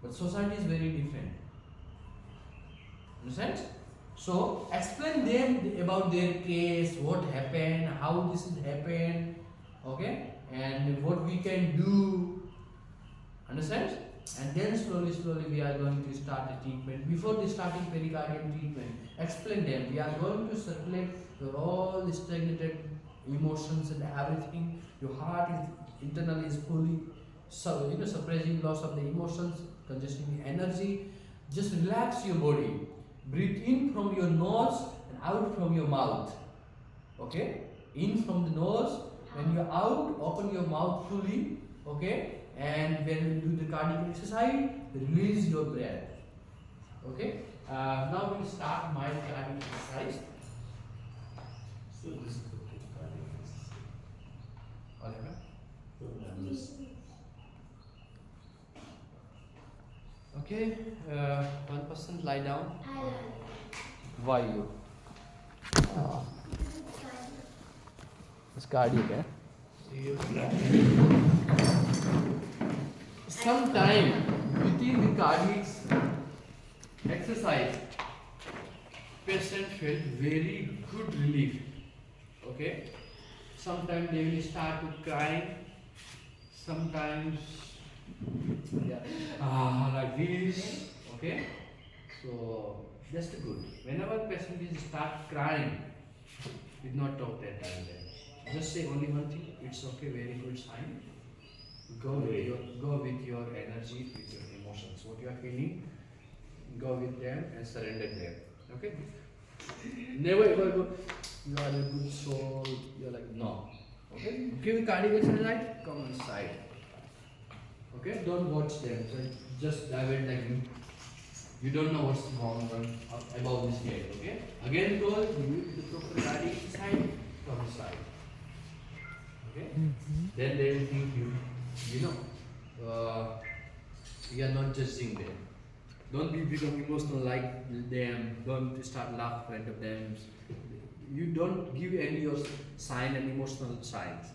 but society is very different. Understand? So explain them about their case, what happened, how this has happened, okay, and what we can do. Understand? And then slowly we are going to start the treatment. Before the starting pericardium treatment, explain them. We are going to circulate all the stagnated emotions and everything. Your heart is internally is fully suppressing loss of the emotions, congesting the energy. Just relax your body. Breathe in from your nose and out from your mouth. Okay? In from the nose. When you're out, open your mouth fully. Okay? And when you do the cardiac exercise, release your breath. Okay? Now we'll start my cardiac exercise. So this is the cardiac exercise. Alright. So I'm just Okay, one person lie down. I like Why you? It's cardiac, eh? Sometime within the cardiac exercise, patient felt very good relief. Okay? Sometimes they will start to cry. Sometimes like this. Okay? So that's the good. Whenever patient is start crying, did not talk that time then. Just say only one thing, it's okay, very good sign. Go with your energy, with your emotions. What you are feeling, go with them and surrender them. Okay? Never ever go, you are a good soul, you're like, no. Okay? Give cardiac exercise, come inside. Okay? Don't watch them. So just divert like you don't know what's going on above this head. Okay? Again go, you the proper cardiac exercise, come inside. Okay? Then they will think you are not judging them. Don't become emotional like them. Don't start laugh in front of them. You don't give any your sign and emotional signs.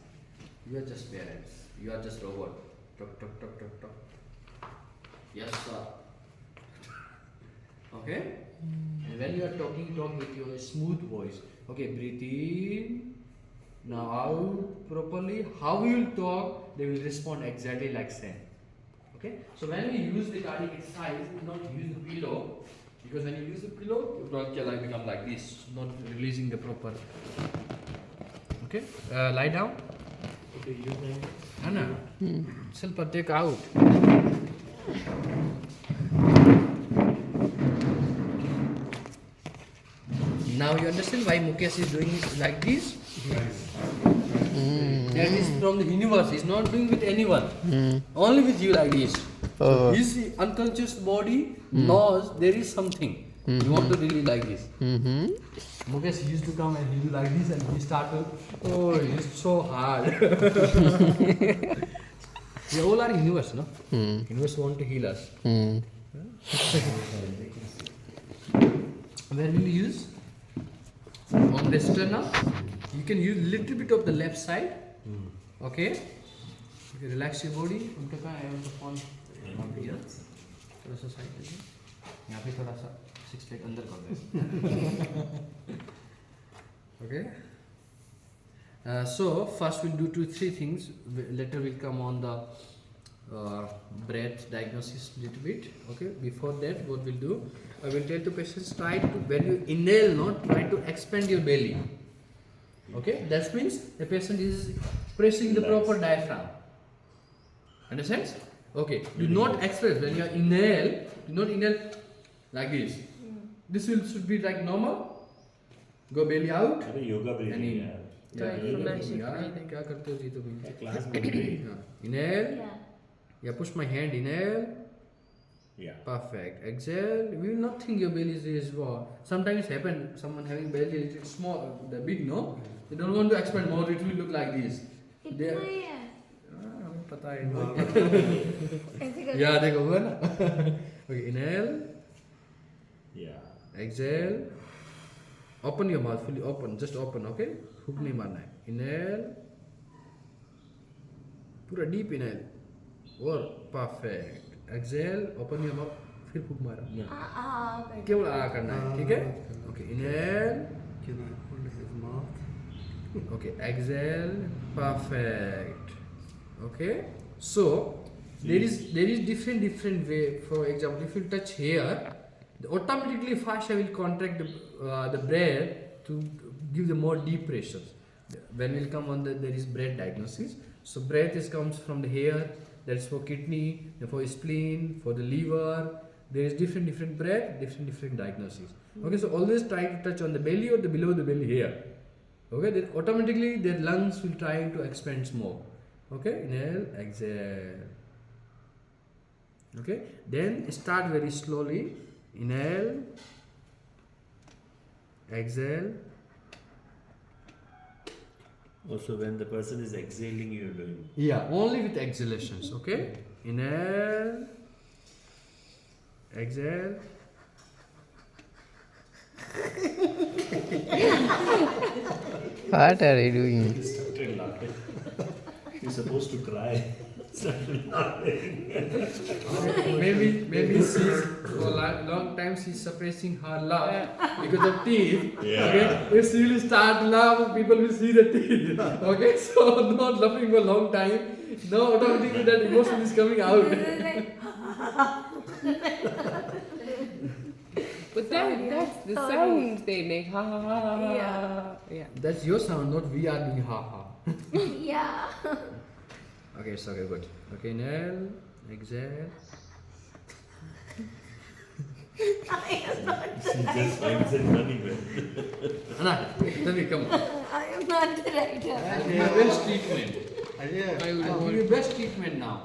You are just parents. You are just robot. Talk, talk, talk, talk, talk. Yes, sir. Okay? And when you are talking, talk with your smooth voice. Okay, breathe in. Now out properly. How you will talk, they will respond exactly like same. Okay? So when we use the cardiac exercise, we don't use the pillow, because when you use the pillow, your bronchial become like this, not releasing the proper. Okay? Lie down. okay, you think Anna, ಸ್ವಲ್ಪ take out. Now you understand why Mukesh is doing it like this? That is from the universe. He's not doing with anyone. Only with you like this. So his unconscious body knows there is something. You want to really like this. Mukesh used to come and he do like this and he start to, oh, it's so hard. We all are universe, no? Universe want to heal us. Where will you use? On the sternum. You can use little bit of the left side. Okay? You can relax your body. उनका कहाँ है उनका phone थोड़ा सा side कर दो यहाँ पे थोड़ा सा 6 feet अंदर कर दो okay so first we'll do 2-3 things later we'll come on the breath diagnosis little bit. Okay, before that what we'll do, I will tell to patients, try to, when you inhale, not try to expand your belly. Okay, that means the patient is pressing the proper diaphragm. Understands? Okay, do not expand. When you inhale, do not inhale like this. This will should be like normal. Go belly out. अरे yoga and breathing in. यार क्या करते हो जी तो भी class में भी inhale. Yeah. Yeah, push my hand, inhale. yeah Perfect. Exhale. We will not think your belly is small. Sometimes it happen, someone having belly is small, the big, no? They don't want to expand more, it will look like this. They कितना are, ही है हमें पता है ऐसे कर Yeah, देखो हुआ ना Okay, inhale. yeah Exhale. Open your mouth, fully open, just open, okay? Hook नहीं मारना है. Inhale. पूरा deep inhale. और perfect. Exhale, open your mouth, फिर फूक मारा. केवल आ करना है, ठीक है? Okay, inhale. Can I hold his mouth? Okay, exhale. Perfect. Okay. So there is different way. For example, if you touch here, automatically fascia will contract the breath to give the more deep pressures. When we'll come on there is breath diagnosis. So breath comes from the hair. That is for kidney, for spleen, for the liver, there is different breath, different diagnosis. Okay, so always try to touch on the belly or the below the belly here. Okay, then automatically their lungs will try to expand more. Okay, inhale, exhale. Okay, then start very slowly. Inhale, exhale. Also, when the person is exhaling, you're doing. Yeah, only with exhalations. Okay, inhale, exhale. What are you doing? He started laughing. You're supposed to cry. Started laughing. Maybe she's for a long time she's suppressing her laugh because of teeth. Yeah. Okay, if she will start laugh, people will see the teeth. Okay, so not laughing for a long time. Now automatically that emotion is coming out. But that's the sound they make. Ha ha ha ha ha. Yeah. That's your sound, not we are doing ha ha. Yeah. Okay, it's okay, good. Okay, inhale, exhale. I am not She just finds it funny, man. Anna, tell me, come on. I am not the writer. I'll give you best treatment. Yeah. I'll give you best treatment now.